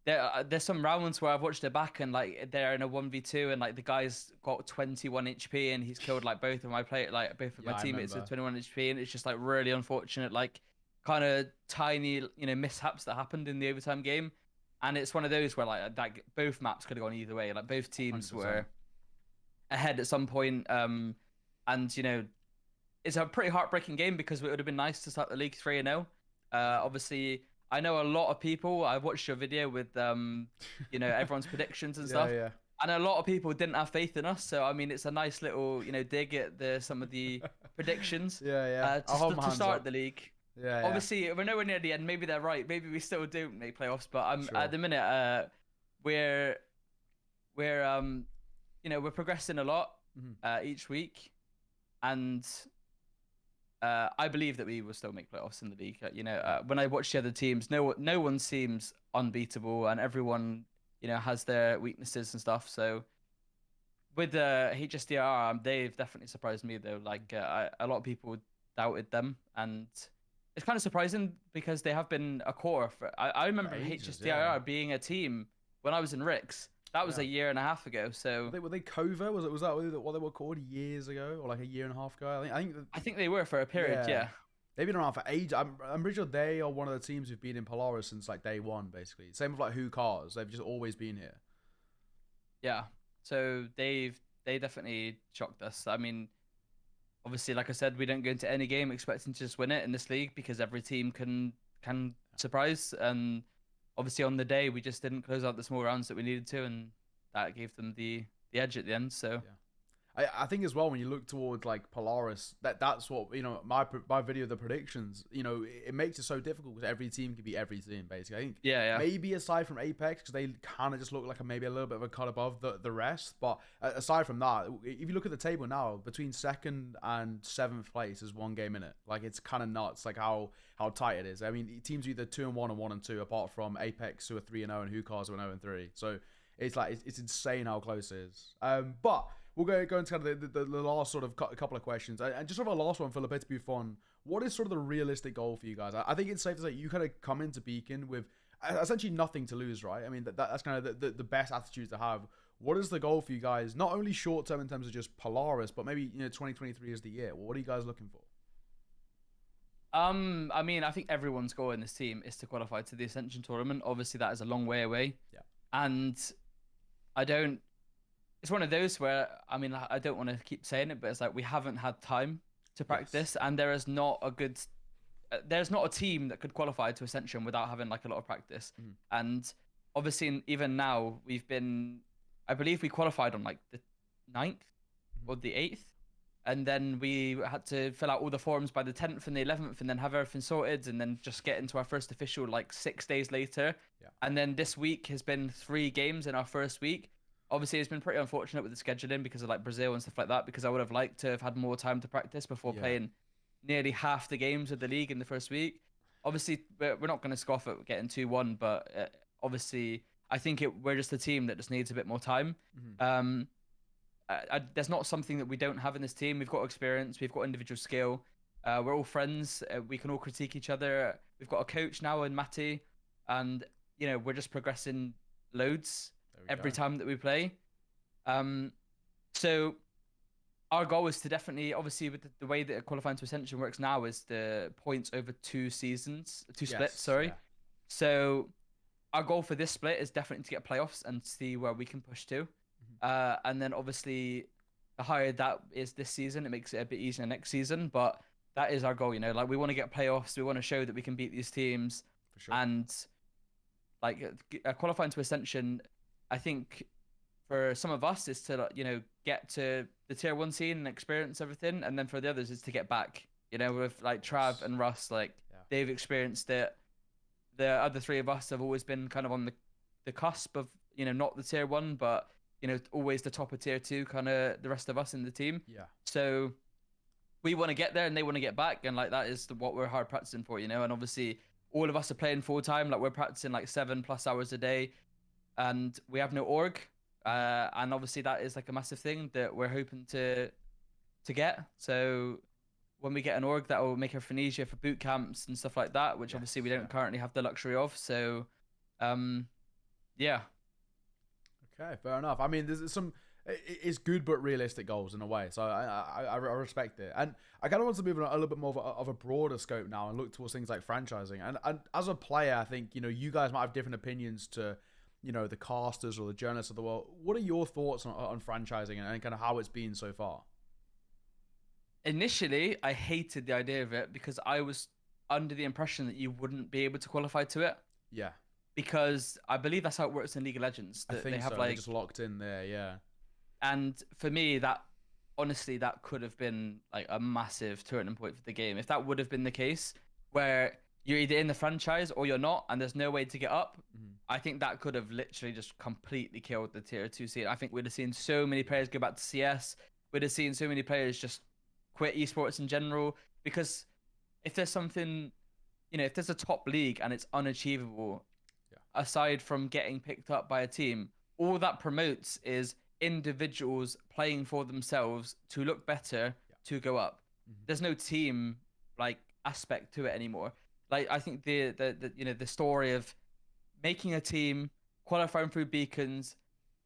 there's some rounds where I've watched it back and like they're in a 1v2 and like the guy's got 21 HP and he's killed like both of my teammates with 21 HP, and it's just like really unfortunate, like kind of tiny mishaps that happened in the overtime game. And it's one of those where like both maps could have gone either way. Like both teams 100%. were ahead at some point. And it's a pretty heartbreaking game because it would have been nice to start the league 3-0. Obviously, I know a lot of people. I've watched your video with everyone's predictions and stuff. Yeah. And a lot of people didn't have faith in us. So I mean, it's a nice little dig at some of the predictions. Yeah. To start the league. Yeah. Obviously, we're nowhere near the end. Maybe they're right. Maybe we still don't make playoffs. But at the minute, we're progressing a lot each week, and I believe that we will still make playoffs in the league. When I watch the other teams, no one seems unbeatable, and everyone has their weaknesses and stuff. So with HSDR, they've definitely surprised me though. Like a lot of people doubted them, and it's kind of surprising because they have been a core. I remember ages, HSDR being a team when I was in Ricks. That was a year and a half ago. So were they Cova? Was that what they were called years ago, or like a year and a half ago? I think they were for a period. Yeah. They've been around for ages. I'm pretty sure they are one of the teams who've been in Polaris since like day one, basically. Same with like Who Cars. They've just always been here. Yeah. So they definitely shocked us. I mean, obviously, like I said, we don't go into any game expecting to just win it in this league because every team can surprise. And obviously, on the day, we just didn't close out the small rounds that we needed to, and that gave them the edge at the end. So. Yeah. I think as well, when you look towards like Polaris, that's what, you know, my video, the predictions, you know, it makes it so difficult because every team can be every team basically. I think maybe aside from Apex, because they kind of just look like maybe a little bit of a cut above the rest, but aside from that, if you look at the table now, between 2nd and 7th place is 1 game in it. Like, it's kind of nuts, like how tight it is. I mean, teams are either 2-1 and 1-2, apart from Apex, who are 3-0, and Hookahs, who are 0-3. So it's like it's insane how close it is. But we'll go into kind of the last sort of couple of questions. And just sort of a last one for Petite Bouffon. What is sort of the realistic goal for you guys? I think it's safe to say you kind of come into Beacon with essentially nothing to lose, right? I mean, that's kind of the best attitude to have. What is the goal for you guys? Not only short term in terms of just Polaris, but maybe, you know, 2023 is the year. What are you guys looking for? I mean, I think everyone's goal in this team is to qualify to the Ascension tournament. Obviously, that is a long way away. Yeah. And it's one of those where, I mean, I don't want to keep saying it, but it's like we haven't had time to practice, and there's not a team that could qualify to Ascension without having like a lot of practice. And obviously, even now, I believe we qualified on like the 9th or the 8th, and then we had to fill out all the forms by the 10th and the 11th, and then have everything sorted, and then just get into our first official like 6 days later. Yeah. And then this week has been 3 games in our first week. Obviously, it's been pretty unfortunate with the scheduling because of like Brazil and stuff like that, because I would have liked to have had more time to practice before playing nearly half the games of the league in the first week. Obviously, we're not going to scoff at getting 2-1, but obviously, I think we're just a team that just needs a bit more time. There's not something that we don't have in this team. We've got experience, we've got individual skill. We're all friends. We can all critique each other. We've got a coach now in Matty, and you know, we're just progressing loads every time that we play. So our goal is to definitely, obviously, with the way that qualifying to Ascension works now, is the points over 2 splits. Sorry. Yeah. So our goal for this split is definitely to get playoffs and see where we can push to. And then obviously, the higher that is this season, it makes it a bit easier next season. But that is our goal, you know. Like, we want to get playoffs. We want to show that we can beat these teams. For sure. And like qualifying to Ascension, I think for some of us is to, you know, get to the tier 1 scene and experience everything, and then for the others is to get back. You know, with like Trav and Russ, like they've experienced it. The other 3 of us have always been kind of on the cusp of, you know, not the tier 1, but you know, always the top of tier 2, kind of the rest of us in the team. Yeah. So we want to get there, and they want to get back, and like that is what we're hard practicing for, you know. And obviously, all of us are playing full time. Like, we're practicing like 7+ hours a day. And we have no org, and obviously that is like a massive thing that we're hoping to get. So when we get an org, that will make everything easier for boot camps and stuff like that, which obviously we don't currently have the luxury of. So, yeah. Okay, fair enough. I mean, there's some. It's good but realistic goals in a way, so I respect it. And I kind of want to move on a little bit more of a broader scope now and look towards things like franchising. And as a player, I think, you know, you guys might have different opinions to, you know, the casters or the journalists of the world. What are your thoughts on franchising and kind of how it's been so far? Initially, I hated the idea of it because I was under the impression that you wouldn't be able to qualify to it. Yeah. Because I believe that's how it works in League of Legends. I think they have so. Like, they're just locked in there, yeah. And for me, that honestly, that could have been like a massive turning point for the game. If that would have been the case, where you're either in the franchise or you're not, and there's no way to get up, I think that could have literally just completely killed the tier 2 scene. I think we'd have seen so many players go back to CS. We'd have seen so many players just quit esports in general. Because if there's something, you know, if there's a top league and it's unachievable, aside from getting picked up by a team, all that promotes is individuals playing for themselves to look better, to go up. There's no team like aspect to it anymore. Like, I think the you know, the story of making a team, qualifying through beacons,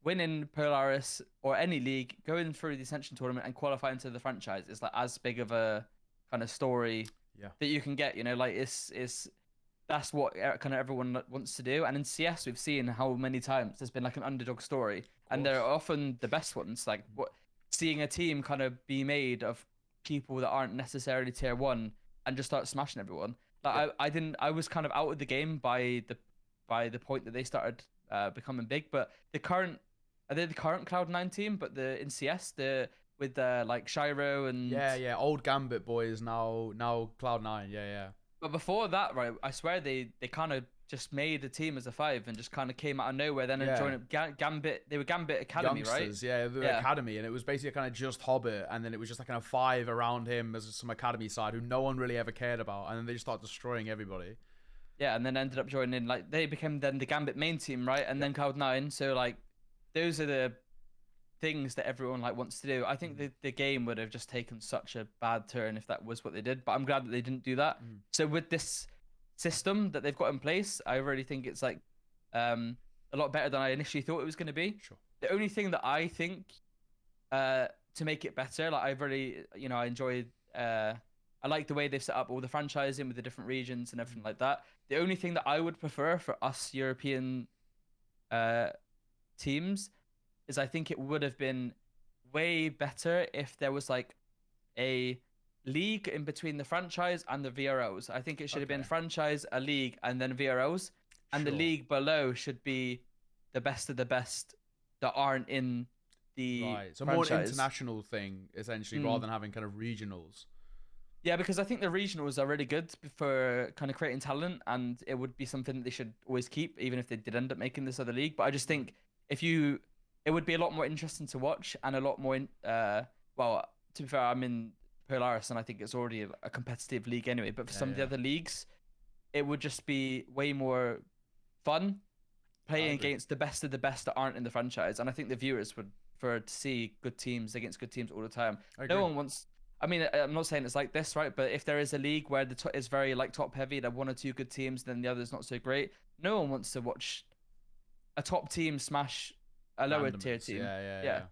winning Polaris or any league, going through the Ascension tournament and qualifying to the franchise is like as big of a kind of story that you can get. You know, like it's that's what kind of everyone wants to do. And in CS, we've seen how many times there's been like an underdog story, and they're often the best ones. Like seeing a team kind of be made of people that aren't necessarily tier 1 and just start smashing everyone. Like I was kind of out of the game by the point that they started becoming big, but the current are they the current Cloud9 team? But in CS, with like Shiro and Yeah, old Gambit boys now Cloud9. Yeah. But before that, right, I swear they kind of just made a team as a 5 and just kind of came out of nowhere. Then and joined up Gambit. They were Gambit Academy, Youngsters, right? yeah, the academy, and it was basically kind of just Hobbit, and then it was just like kind of 5 around him as some academy side who no one really ever cared about, and then they just start destroying everybody. Yeah, and then ended up joining, like, they became then the Gambit main team, right? And then Cloud9. So like, those are the things that everyone like wants to do. I think the game would have just taken such a bad turn if that was what they did, but I'm glad that they didn't do that. So with this system that they've got in place, I really think it's like a lot better than I initially thought it was going to be. Sure. The only thing that I think to make it better, like, I really, I enjoyed I like the way they've set up all the franchising with the different regions and everything like that. The only thing that I would prefer for us European teams is I think it would have been way better if there was like a league in between the franchise and the VROs. I think it should have been franchise, a league, and then VROs. And the league below should be the best of the best that aren't in the so franchise. More international thing essentially rather than having kind of regionals. Yeah, because I think the regionals are really good for kind of creating talent, and it would be something that they should always keep, even if they did end up making this other league. But I just think it would be a lot more interesting to watch and a lot more, well, to be fair, I'm in Polaris and I think it's already a competitive league anyway, but for some of the other leagues, it would just be way more fun playing against the best of the best that aren't in the franchise. And I think the viewers would prefer to see good teams against good teams all the time. No one wants, I mean, I'm not saying it's like this, right? But if there is a league where it's very like top heavy, there are 1 or 2 good teams, then the other's not so great. No one wants to watch a top team smash a lower tier team. Yeah.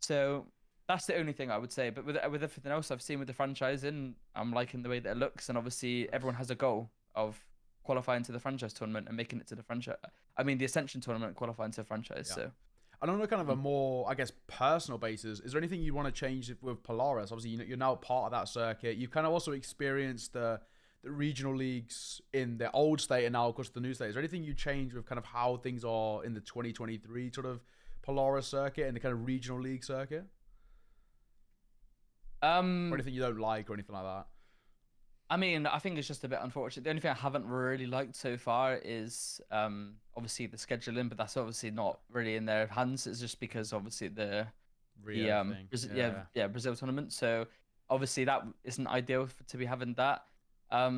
So that's the only thing I would say. But with everything else I've seen with the franchising, I'm liking the way that it looks. And obviously everyone has a goal of qualifying to the franchise tournament and making it to the franchise. I mean, the Ascension tournament, qualifying to the franchise. So. And on a kind of a more, I guess, personal basis, is there anything you want to change with Polaris? Obviously, you're now part of that circuit. You've kind of also experienced the regional leagues in the old state and now, of course, the new state. Is there anything you change with kind of how things are in the 2023 sort of Polaris circuit and the kind of regional league circuit? Or anything you don't like or anything like that? I mean, I think it's just a bit unfortunate. The only thing I haven't really liked so far is obviously the scheduling, but that's obviously not really in their hands. It's just because obviously the Brazil tournament. So obviously that isn't ideal to be having that. I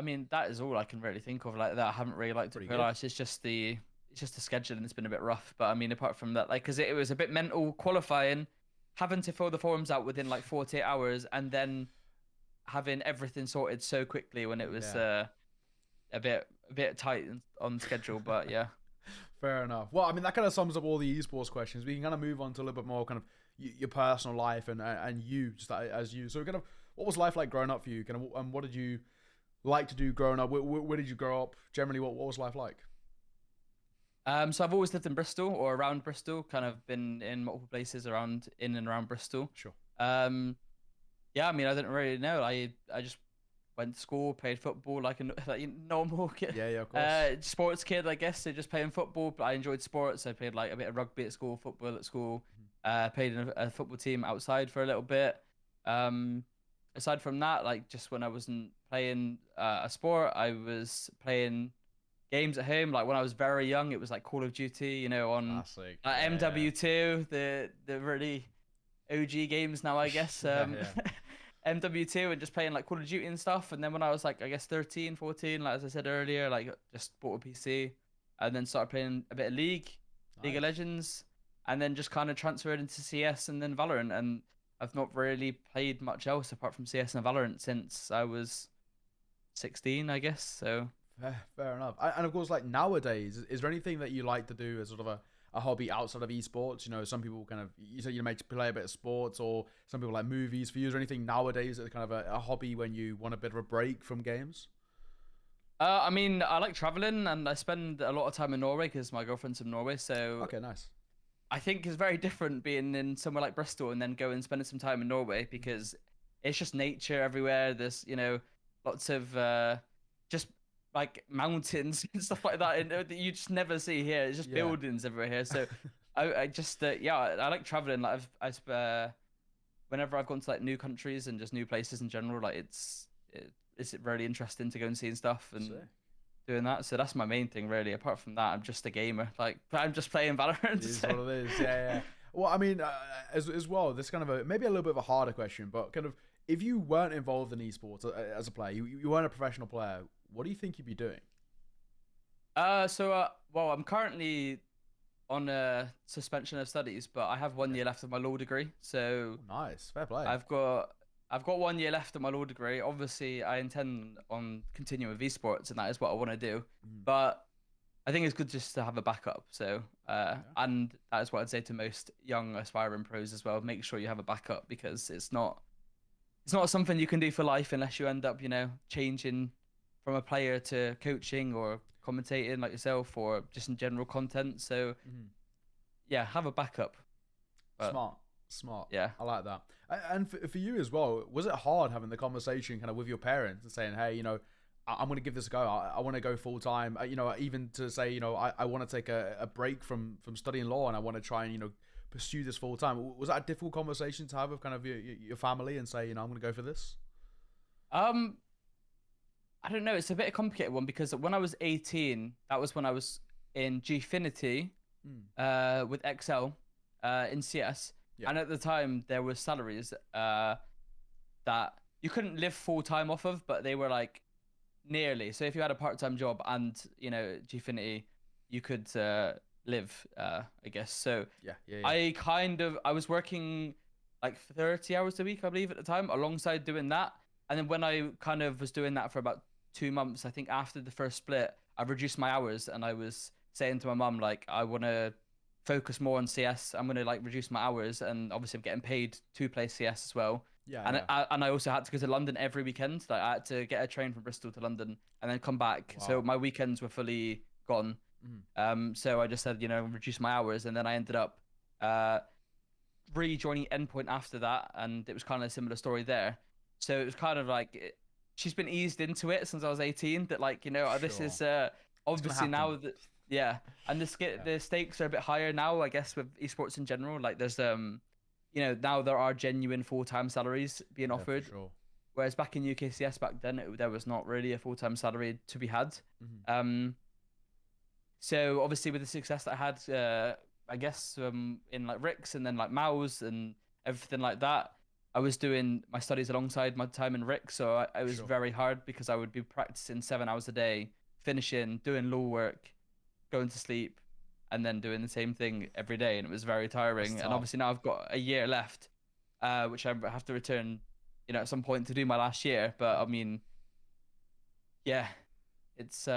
mean, that is all I can really think of like that. I haven't really liked it. It's just the scheduling that's been a bit rough. But I mean, apart from that, like, because it was a bit mental qualifying, having to fill the forums out within like 48 hours, and then having everything sorted so quickly when it was a bit tight on schedule. But yeah. Fair enough. Well, I mean, that kind of sums up all the esports questions. We can kind of move on to a little bit more kind of your personal life and you, just as you. So kind of, what was life like growing up for you? Kind of, and what did you like to do growing up? Where did you grow up? Generally, what was life like? So I've always lived in Bristol or around Bristol, kind of been in multiple places in and around Bristol. Sure. Yeah, I mean, I didn't really know. I just went to school, played football like a normal kid. Yeah, of course. Sports kid, I guess. So just playing football. But I enjoyed sports. I played like a bit of rugby at school, football at school. Played in a football team outside for a little bit. Aside from that, like just when I wasn't playing a sport, I was playing games at home. Like when I was very young, it was like Call of Duty, on MW2, the really OG games now, I guess. MW2 and just playing like Call of Duty and stuff. And then when I was like, I guess 13, 14, like as I said earlier, like just bought a PC and then started playing a bit of League of Legends, and then just kind of transferred into CS and then Valorant. And I've not really played much else apart from CS and Valorant since I was 16, I guess. So fair enough. And of course, like nowadays, is there anything that you like to do as sort of a hobby outside of esports? Some people kind of, you say you may play a bit of sports, or some people like movies. For you, is there anything nowadays that's kind of a hobby when you want a bit of a break from games? I mean, I like traveling, and I spend a lot of time in Norway because my girlfriend's from Norway. So okay, nice. I think it's very different being in somewhere like Bristol and then going and spending some time in Norway, because it's just nature everywhere. There's lots of just like mountains and stuff like that, and that you just never see here. It's just Yeah. buildings everywhere here. So I just yeah, I like traveling. Like whenever I've gone to like new countries and just new places in general, like it's really interesting to go and see and stuff and Sick. doing that. So that's my main thing really. Apart from that, I'm just a gamer. Like I'm just playing Valorant. It is what it is. Yeah, yeah. Well, I mean, as well, this kind of maybe a little bit of a harder question, but kind of if you weren't involved in esports as a player, you weren't a professional player, what do you think you'd be doing? Well, I'm currently on a suspension of studies, but I have 1 year left of my law degree. So Nice, fair play. I've got 1 year left of my law degree. Obviously, I intend on continuing with esports, and that is what I want to do. But I think it's good just to have a backup. So, and that is what I'd say to most young aspiring pros as well. Make sure you have a backup because it's not something you can do for life unless you end up, changing from a player to coaching or commentating like yourself or just in general content. So, yeah, have a backup. But, smart. Yeah, I like that. And for you as well, was it hard having the conversation kind of with your parents and saying, hey, I'm going to give this a go. I want to go full time. Even to say, I want to take a break from studying law and I want to try and, pursue this full time. Was that a difficult conversation to have with kind of your family and say, I'm going to go for this? I don't know. It's a bit of a complicated one because when I was 18, that was when I was in Gfinity with XL in CS. Yeah. And at the time, there were salaries that you couldn't live full time off of, but they were like nearly. So if you had a part-time job and, Gfinity, you could live, I guess. So yeah. I was working like 30 hours a week, I believe, at the time, alongside doing that. And then when I kind of was doing that for about 2 months, I think after the first split, I reduced my hours and I was saying to my mum, like, I want to focus more on CS. I'm going to like reduce my hours. And obviously I'm getting paid to play CS as well. Yeah. And I also had to go to London every weekend. Like I had to get a train from Bristol to London and then come back. Wow. So my weekends were fully gone. So I just said, reduce my hours. And then I ended up rejoining Endpoint after that. And it was kind of a similar story there. So it was kind of like, she's been eased into it since I was 18 that like, this is obviously now that, yeah. And the stakes are a bit higher now, I guess, with esports in general. Like there's, now there are genuine full-time salaries being offered. Sure. Whereas back in UKCS back then, there was not really a full-time salary to be had. So obviously with the success that I had, I guess in like Ricks and then like MOUZ and everything like that, I was doing my studies alongside my time in Rick, so it was very hard because I would be practicing 7 hours a day, finishing, doing law work, going to sleep, and then doing the same thing every day, and it was very tiring. And obviously now I've got a year left, which I have to return, at some point to do my last year. But I mean, yeah, it's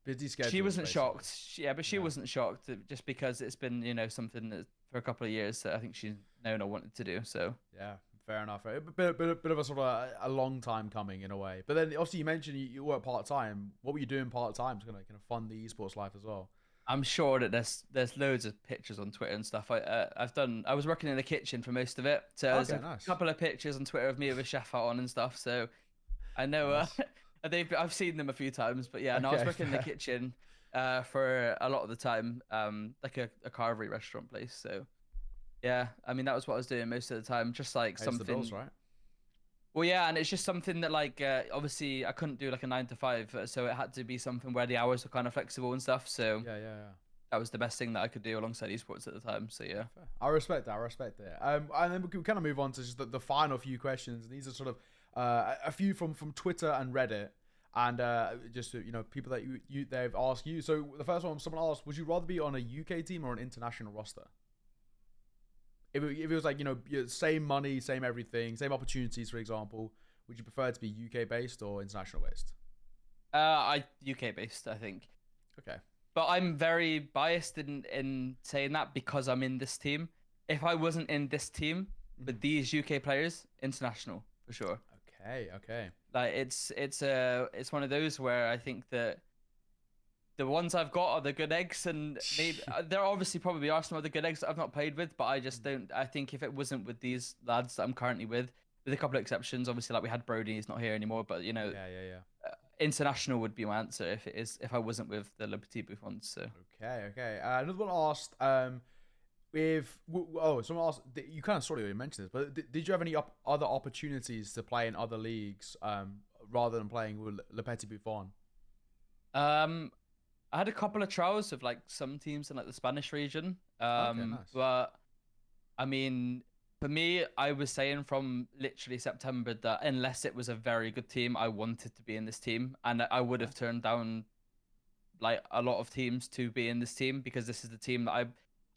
busy schedule. She wasn't shocked, but she wasn't shocked just because it's been something that for a couple of years that I think she's known I wanted to do. So yeah. Fair enough. A bit of a sort of a long time coming in a way. But then obviously you mentioned you work part-time. What were you doing part-time to kind of fund the esports life as well? I'm sure that there's loads of pictures on Twitter and stuff. I was working in the kitchen for most of it. So there's a couple of pictures on Twitter of me with a chef hat on and stuff. So I know I've seen them a few times. But yeah, I was working in the kitchen for a lot of the time, like a carvery restaurant place. So yeah, I mean, that was what I was doing most of the time, just like something. The bills, right? Well, yeah, and it's just something that like, obviously I couldn't do like a 9 to 5, so it had to be something where the hours were kind of flexible and stuff. So yeah. That was the best thing that I could do alongside esports at the time. So yeah. Fair. I respect that. And then we can kind of move on to just the final few questions. And these are sort of a few from Twitter and Reddit, and just people that they've asked you. So the first one, someone asked, would you rather be on a UK team or an international roster? If it was like, same money, same everything, same opportunities, for example, would you prefer to be UK based or international based? UK based, I think. Okay. But I'm very biased in saying that because I'm in this team. If I wasn't in this team with these UK players, international for sure. Okay. Like it's one of those where I think that the ones I've got are the good eggs, and maybe there obviously probably are some other good eggs that I've not played with, but I just don't. I think if it wasn't with these lads that I'm currently with a couple of exceptions, obviously like we had Brody, he's not here anymore, but international would be my answer if I wasn't with the Petite Bouffon. So Okay. Another one asked, someone asked, you kind of sort of already mentioned this, but did you have any other opportunities to play in other leagues, rather than playing with Le Petite Bouffon? I had a couple of trials with like some teams in like the Spanish region. Okay, nice. But I mean, for me, I was saying from literally September that unless it was a very good team, I wanted to be in this team, and I would have turned down like a lot of teams to be in this team because this is the team that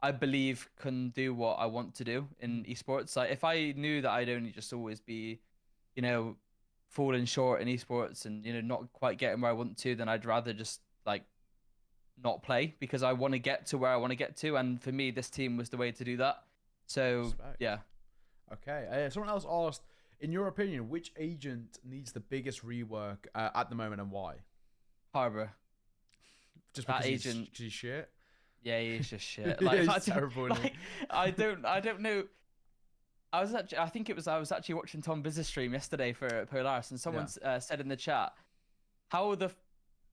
I believe can do what I want to do in esports. Like if I knew that I'd only just always be, you know, falling short in esports and not quite getting where I want to, then I'd rather just like not play because I want to get to where I want to get to, and for me, this team was the way to do that. So Respect. yeah. Okay. Someone else asked, in your opinion, which agent needs the biggest rework at the moment and why? Harbor. Just that because agent. He's shit. Yeah, he's just shit. Like, he's terrible. Like, I don't know. I was actually watching Tom Viz's stream yesterday for Polaris, and someone said in the chat, "How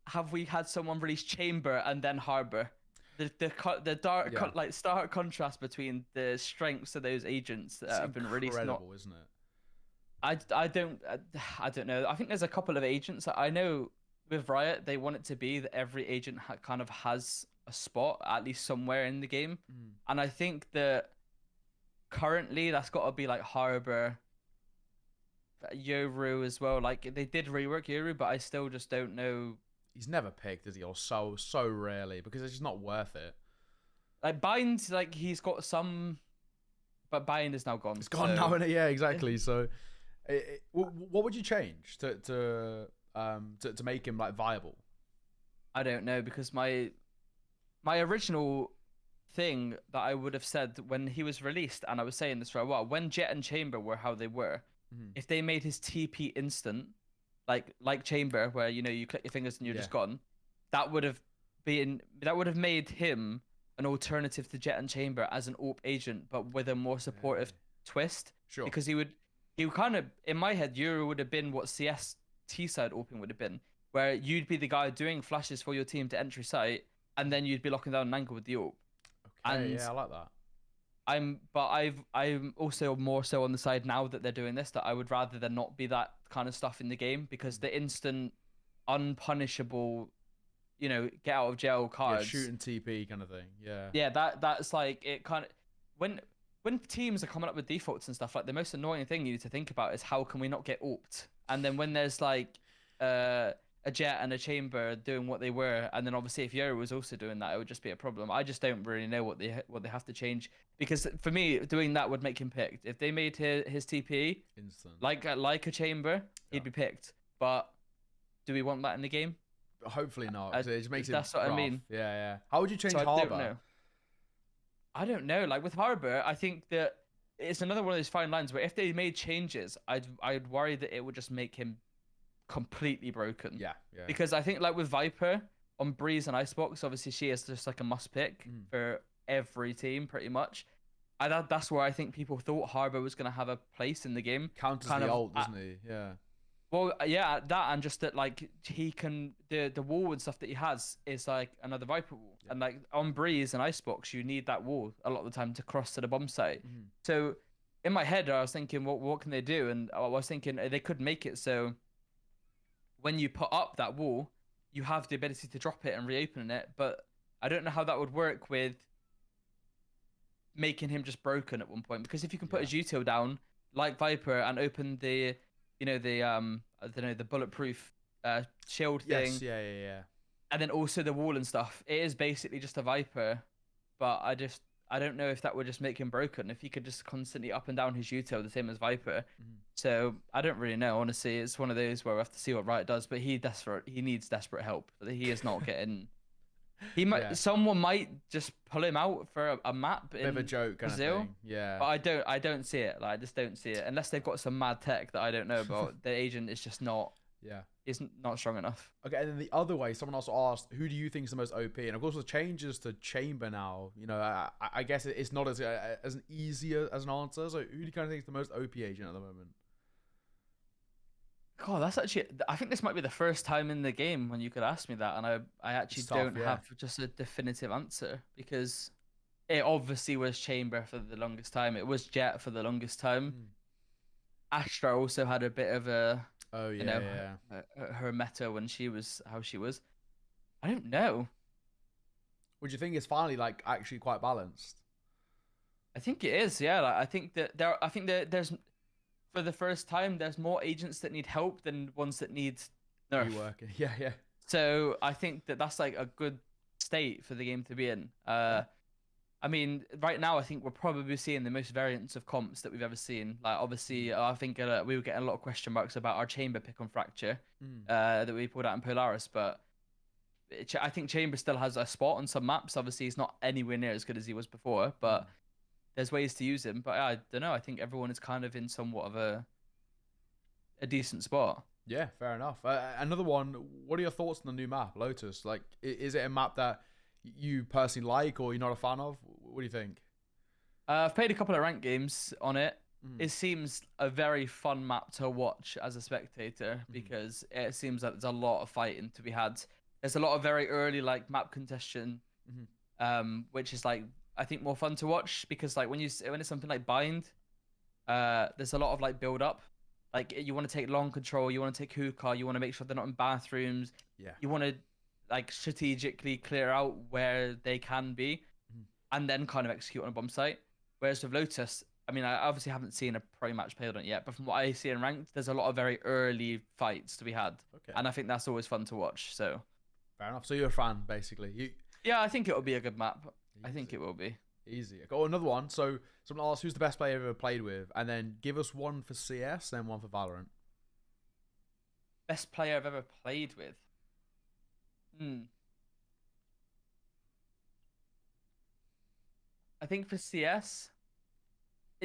have we had someone release Chamber and then Harbor?" The dark like stark contrast between the strengths of those agents that have been released. Incredible, isn't it? I don't know. I think there's a couple of agents that I know with Riot. They want it to be that every agent kind of has a spot at least somewhere in the game, and I think that currently that's got to be like Harbor, Yoru as well. Like they did rework Yoru, but I still just don't know. He's never picked, is he? Or so rarely, because it's just not worth it. Like Bind, like he's got some, but Bind is now gone. It's gone now, and yeah, exactly. So, what would you change to make him like viable? I don't know, because my original thing that I would have said when he was released, and I was saying this for a while, when Jet and Chamber were how they were, if they made his TP instant, like Chamber, where you click your fingers and you're just gone, that would have made him an alternative to Jet and Chamber as an AWP agent, but with a more supportive twist. Sure. Because he would kind of, in my head, Euro would have been what CS T-side AWPing would have been, where you'd be the guy doing flashes for your team to entry site, and then you'd be locking down an angle with the AWP. Okay, yeah, I like that. I'm also more so on the side now that they're doing this, that I would rather there not be that kind of stuff in the game, because the instant unpunishable, get out of jail cards, shoot and TP kind of thing. Yeah, that's like it kind of when teams are coming up with defaults and stuff, like the most annoying thing you need to think about is how can we not get AWP'd? And then when there's like a Jet and a Chamber doing what they were, and then obviously if Yoru was also doing that, it would just be a problem. I just don't really know what they have to change, because for me doing that would make him picked. If they made his TP instant like a Chamber, he'd be picked. But do we want that in the game? Hopefully not. It just makes that's it what rough. I mean. Yeah. How would you change So Harbor? I don't know. Like with Harbor, I think that it's another one of those fine lines where if they made changes, I'd worry that it would just make him completely broken. Yeah. Because I think like with Viper on Breeze and Icebox, obviously she is just like a must pick for every team pretty much. That's where I think people thought Harbor was going to have a place in the game. Counters the ult, doesn't he? Yeah. Well, yeah, that, and just that like he can the wall and stuff that he has is like another Viper wall, and like on Breeze and Icebox, you need that wall a lot of the time to cross to the bomb site. So in my head, I was thinking, what can they do? And I was thinking they could make it so when you put up that wall, you have the ability to drop it and reopen it. But I don't know how that would work with making him just broken at one point, because if you can put his util down like Viper and open the I don't know, the bulletproof shield thing. Yes, yeah. And then also the wall and stuff. It is basically just a Viper, but I don't know if that would just make him broken if he could just constantly up and down his util the same as Viper. So I don't really know, honestly. It's one of those where we have to see what Riot does, but he needs desperate help. He is not getting. Someone might just pull him out for a map in bit of a joke kind Brazil, of thing. Yeah. But I don't see it. Like I just don't see it unless they've got some mad tech that I don't know about. The agent is just not. Yeah. Isn't not strong enough. Okay, and then the other way, someone also asked, who do you think is the most OP? And of course, the changes to Chamber now, I guess it's not as an easy as an answer. So who do you kind of think is the most OP agent at the moment? God, that's actually. I think this might be the first time in the game when you could ask me that, and I actually It's tough, don't yeah. have just a definitive answer because it obviously was Chamber for the longest time. It was Jet for the longest time. Mm. Astra also had a bit of a, Oh you yeah, know, yeah. her meta when she was how she was. I don't know. Would you think it's finally like actually quite balanced? I think it is. Yeah, like, I think that there. I think that there's for the first time there's more agents that need help than ones that need nerf. Reworking. Yeah, yeah. So I think that that's like a good state for the game to be in. Yeah. I mean, right now I think we're probably seeing the most variants of comps that we've ever seen. Like obviously, I think we were getting a lot of question marks about our chamber pick on Fracture Mm. that we pulled out in Polaris, but I think Chamber still has a spot on some maps. Obviously, he's not anywhere near as good as he was before, Mm. but there's ways to use him. But I don't know. I think everyone is kind of in somewhat of a decent spot. Yeah, fair enough. Another one. What are your thoughts on the new map, Lotus? Like, is it a map that you personally like, or you're not a fan of? What do you think? I've played a couple of ranked games on it. Mm. It seems a very fun map to watch as a spectator because it seems like there's a lot of fighting to be had. There's a lot of very early like map congestion, which is like I think more fun to watch because like when it's something like Bind, there's a lot of like build up. Like you want to take long control, you want to take hookah, you want to make sure they're not in bathrooms. Yeah. You want to like strategically clear out where they can be, and then kind of execute on a bomb site. Whereas with Lotus, I mean, I obviously haven't seen a pro match played on it yet, but from what I see in ranked, there's a lot of very early fights to be had, Okay. and I think that's always fun to watch. So Fair enough. So you're a fan, basically. yeah, I think it will be a good map. I think Easy. it will be. Easy. I got another one. So someone asked who's the best player you've ever played with, and then give us one for CS, then one for Valorant. Best player I've ever played with. I think for CS,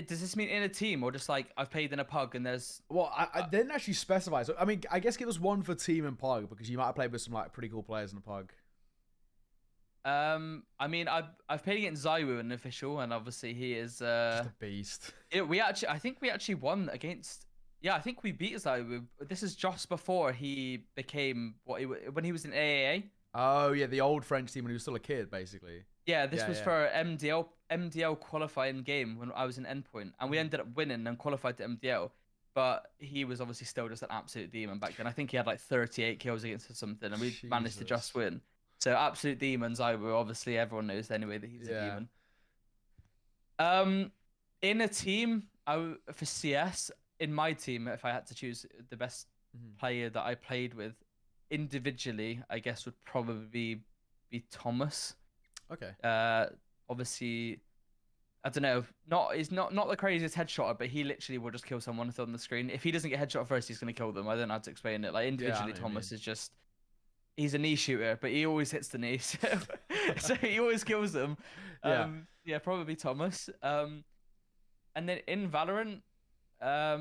does this mean in a team or just like I've played in a pug and there's? Well, I didn't actually specify. So I mean, I guess give us one for team and pug because you might have played with some like pretty cool players in the pug. I mean, I've played against Zywoo in official, and obviously he is Just a beast. I think we actually won against. Yeah, I think we beat Zywoo. This is just before he became when he was in AAA. Oh yeah, the old French team when he was still a kid, basically. Yeah, this was for MDL qualifying game when I was in Endpoint, and we ended up winning and qualified to MDL. But he was obviously still just an absolute demon back then. I think he had like 38 kills against us or something, and we managed to just win. So absolute demons. Obviously everyone knows anyway that he's a demon. In a team, for CS, in my team, if I had to choose the best player that I played with individually, I guess would probably be Thomas. Okay. Obviously, I don't know. He's not the craziest headshotter, but he literally will just kill someone on the screen. If he doesn't get headshot first, he's gonna kill them. I don't know how to explain it. Like individually, Thomas is just. He's a knee shooter, but he always hits the knee, so he always kills them. Yeah, probably Thomas. And then in Valorant, I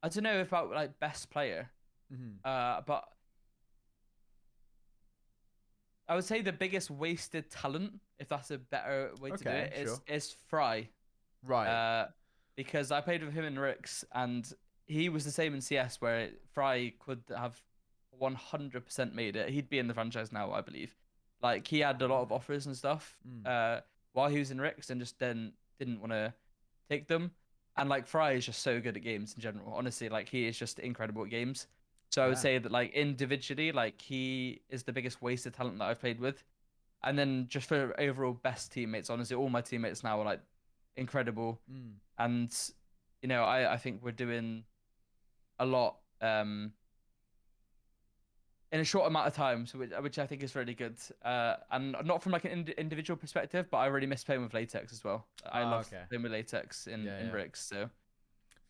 don't know about like best player, but I would say the biggest wasted talent, if that's a better way to do it, is Fry. Right. Because I played with him in Rix, and he was the same in CS, where Fry could have 100% made it. He'd be in the franchise now, I believe. Like he had a lot of offers and stuff while he was in Rix, and just then didn't want to take them. And like Fry is just so good at games in general. Honestly, like he is just incredible at games. So I would say that like individually, like he is the biggest wasted talent that I've played with. And then just for overall best teammates, honestly, all my teammates now are like incredible. And you know, I think we're doing a lot in a short amount of time, so which I think is really good. And not from like an individual perspective, but I really miss playing with Latex as well. I love playing with Latex in Rix. So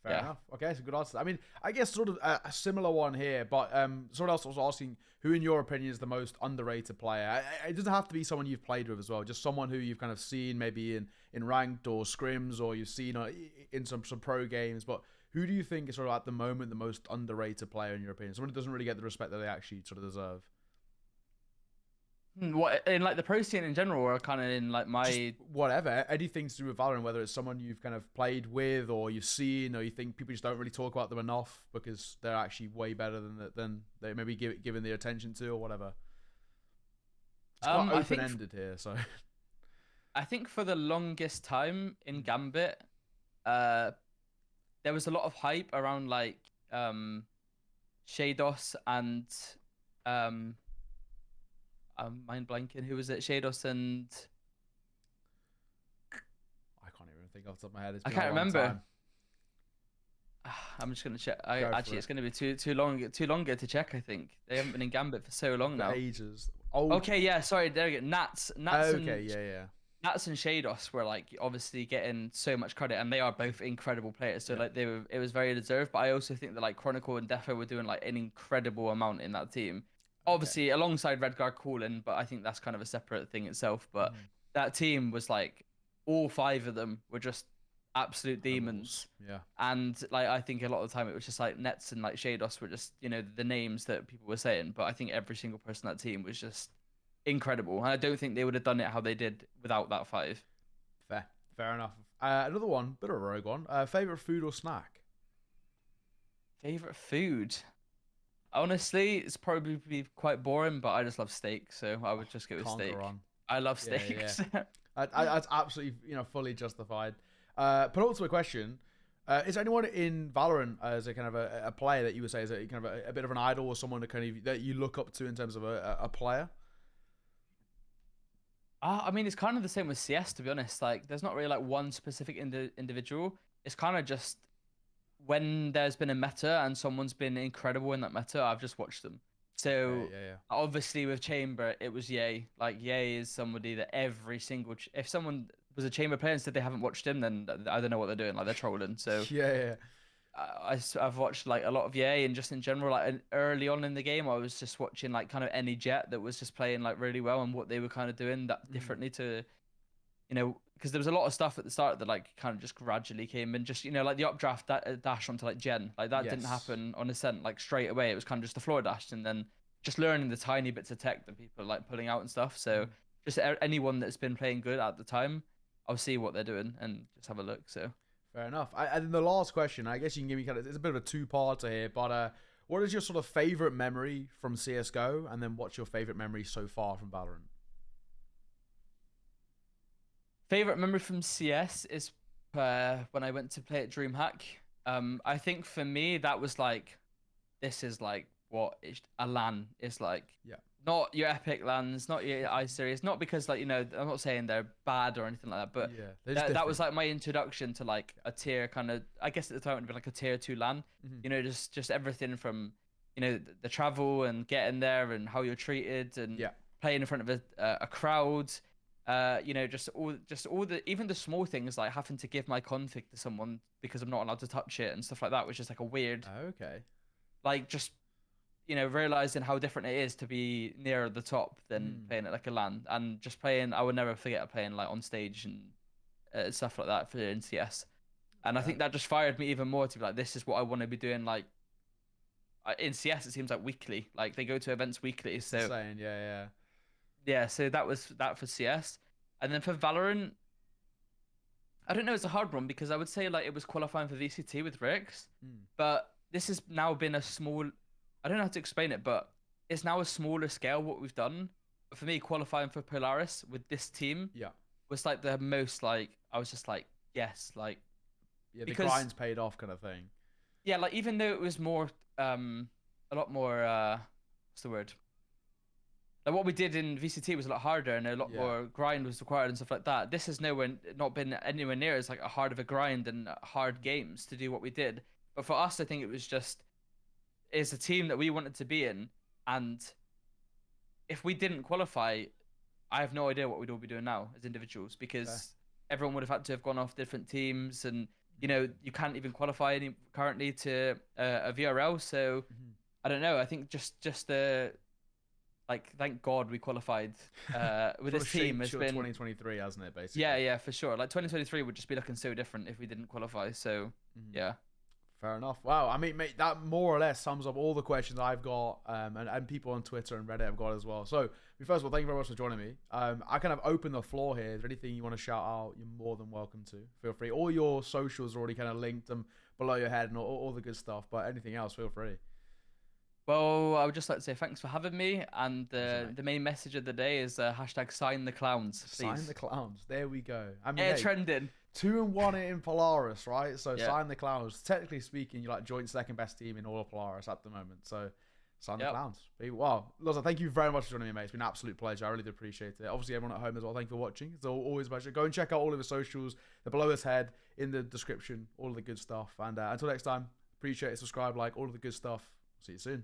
fair enough. Okay, it's a good answer. I mean, I guess sort of a similar one here, but someone else was asking who, in your opinion, is the most underrated player. It doesn't have to be someone you've played with as well. Just someone who you've kind of seen maybe in ranked or scrims, or you've seen in some pro games, but. Who do you think is sort of at the moment the most underrated player in your opinion? Someone who doesn't really get the respect that they actually sort of deserve. What in like the pro scene in general, or kind of in like Just my whatever, anything to do with Valorant, whether it's someone you've kind of played with or you've seen, or you think people just don't really talk about them enough because they're actually way better than they maybe given the attention to or whatever. It's quite I think open-ended here, so. I think for the longest time in Gambit, uh, there was a lot of hype around like Shados and um I'm mind blanking. Who was it? Shados and I can't even think off the top of my head. It's I been a can't long remember. time. I'm just gonna check. Go for Actually, it. it's gonna be too longer to check. I think they haven't been in Gambit for so long For now. ages. Old. Okay, yeah. Sorry, there we go. Okay, yeah. Nats and Shados were like obviously getting so much credit, and they are both incredible players. So Yeah. like it was very deserved. But I also think that like Chronicle and Defo were doing like an incredible amount in that team. Obviously alongside Redguard Cooling, but I think that's kind of a separate thing itself. But that team was like all five of them were just absolute demons. Yeah. And like I think a lot of the time it was just like Nets and like Shados were just, you know, the names that people were saying. But I think every single person on that team was just incredible. And I don't think they would have done it how they did without that five. Fair enough. Another one, bit of a rogue one. Favorite food or snack? Favorite food? Honestly, it's probably quite boring, but I just love steak, so I would just go with Can't go steak. wrong. I love Yeah, steaks. That's absolutely, fully justified. Penultimate question. Is there anyone in Valorant as a kind of a player that you would say is a kind of a bit of an idol or someone that you look up to in terms of a player? I mean, it's kind of the same with CS, to be honest. Like, there's not really like one specific individual. It's kind of just when there's been a meta and someone's been incredible in that meta, I've just watched them. So Yeah. obviously with Chamber, it was Ye. Like Ye is somebody that every single if someone was a Chamber player and said they haven't watched him, then I don't know what they're doing. Like they're trolling. So Yeah. I've watched like a lot of Ye, and just in general, like early on in the game, I was just watching like kind of any Jet that was just playing like really well and what they were kind of doing that differently to, you know, because there was a lot of stuff at the start that like kind of just gradually came in, just, you know, like the updraft dash onto like Gen, like that didn't happen on Ascent like straight away. It was kind of just the floor dash, and then just learning the tiny bits of tech that people are like pulling out and stuff. So just anyone that's been playing good at the time, I'll see what they're doing and just have a look. So Fair enough. And then the last question, I guess you can give me it's a bit of a two-parter here, but what is your sort of favorite memory from CSGO, and then what's your favorite memory so far from Valorant? Favorite memory from CS is when I went to play at DreamHack. I think for me that was like, this is like what a LAN is like. Yeah. Not your epic LANs, not your iSeries, not because like, you know, I'm not saying they're bad or anything like that, but that was like my introduction to like a tier kind of, I guess at the time it would be like a tier 2 LAN. You know, just everything from, you know, the travel and getting there and how you're treated and playing in front of a crowd. You know, just all the, even the small things like having to give my config to someone because I'm not allowed to touch it and stuff like that, which is like a weird, like just, you know, realizing how different it is to be nearer the top than playing at like a LAN, and just playing, I would never forget playing like on stage and stuff like that for in CS. And I think that just fired me even more to be like, this is what I want to be doing. Like in CS, it seems like weekly, like they go to events weekly. So insane. Yeah, so that was that for CS. And then for Valorant, I don't know, it's a hard one because I would say like it was qualifying for VCT with Rix, but this has now been a small, I don't know how to explain it, but it's now a smaller scale what we've done. But for me, qualifying for Polaris with this team was like the most, like, I was just like, yes, like, the grind's paid off kind of thing. Yeah, like even though it was more, a lot more, what's the word? Like what we did in VCT was a lot harder and a lot more grind was required and stuff like that. This has not been anywhere near as like a hard of a grind and hard games to do what we did. But for us, I think it was just, it's a team that we wanted to be in, and if we didn't qualify, I have no idea what we'd all be doing now as individuals, because everyone would have had to have gone off different teams, and you know, you can't even qualify currently to a VRL. So I don't know. I think just the, like, thank God we qualified with this team. Has been 2023, hasn't it? Basically. Yeah, for sure. Like 2023 would just be looking so different if we didn't qualify. So yeah. Fair enough. Wow. I mean, mate, that more or less sums up all the questions I've got, and people on Twitter and Reddit have got as well. So, first of all, thank you very much for joining me. I kind of open the floor here. Is there anything you want to shout out? You're more than welcome to. Feel free. All your socials are already kind of linked and below your head and all the good stuff. But anything else, feel free. Well, I would just like to say thanks for having me. And the main message of the day is hashtag sign the clowns. Please. Sign the clowns. There we go. I mean, yeah, trending. 2-1 in Polaris, right? So Yeah. sign the clowns. Technically speaking, you're like joint second best team in all of Polaris at the moment. So sign the clowns. Wow. Luzuh, thank you very much for joining me, mate. It's been an absolute pleasure. I really do appreciate it. Obviously, everyone at home as well, thank you for watching. It's always a pleasure. Go and check out all of his socials. They're below his head in the description. All of the good stuff. And until next time, appreciate it. Subscribe, like, all of the good stuff. See you soon.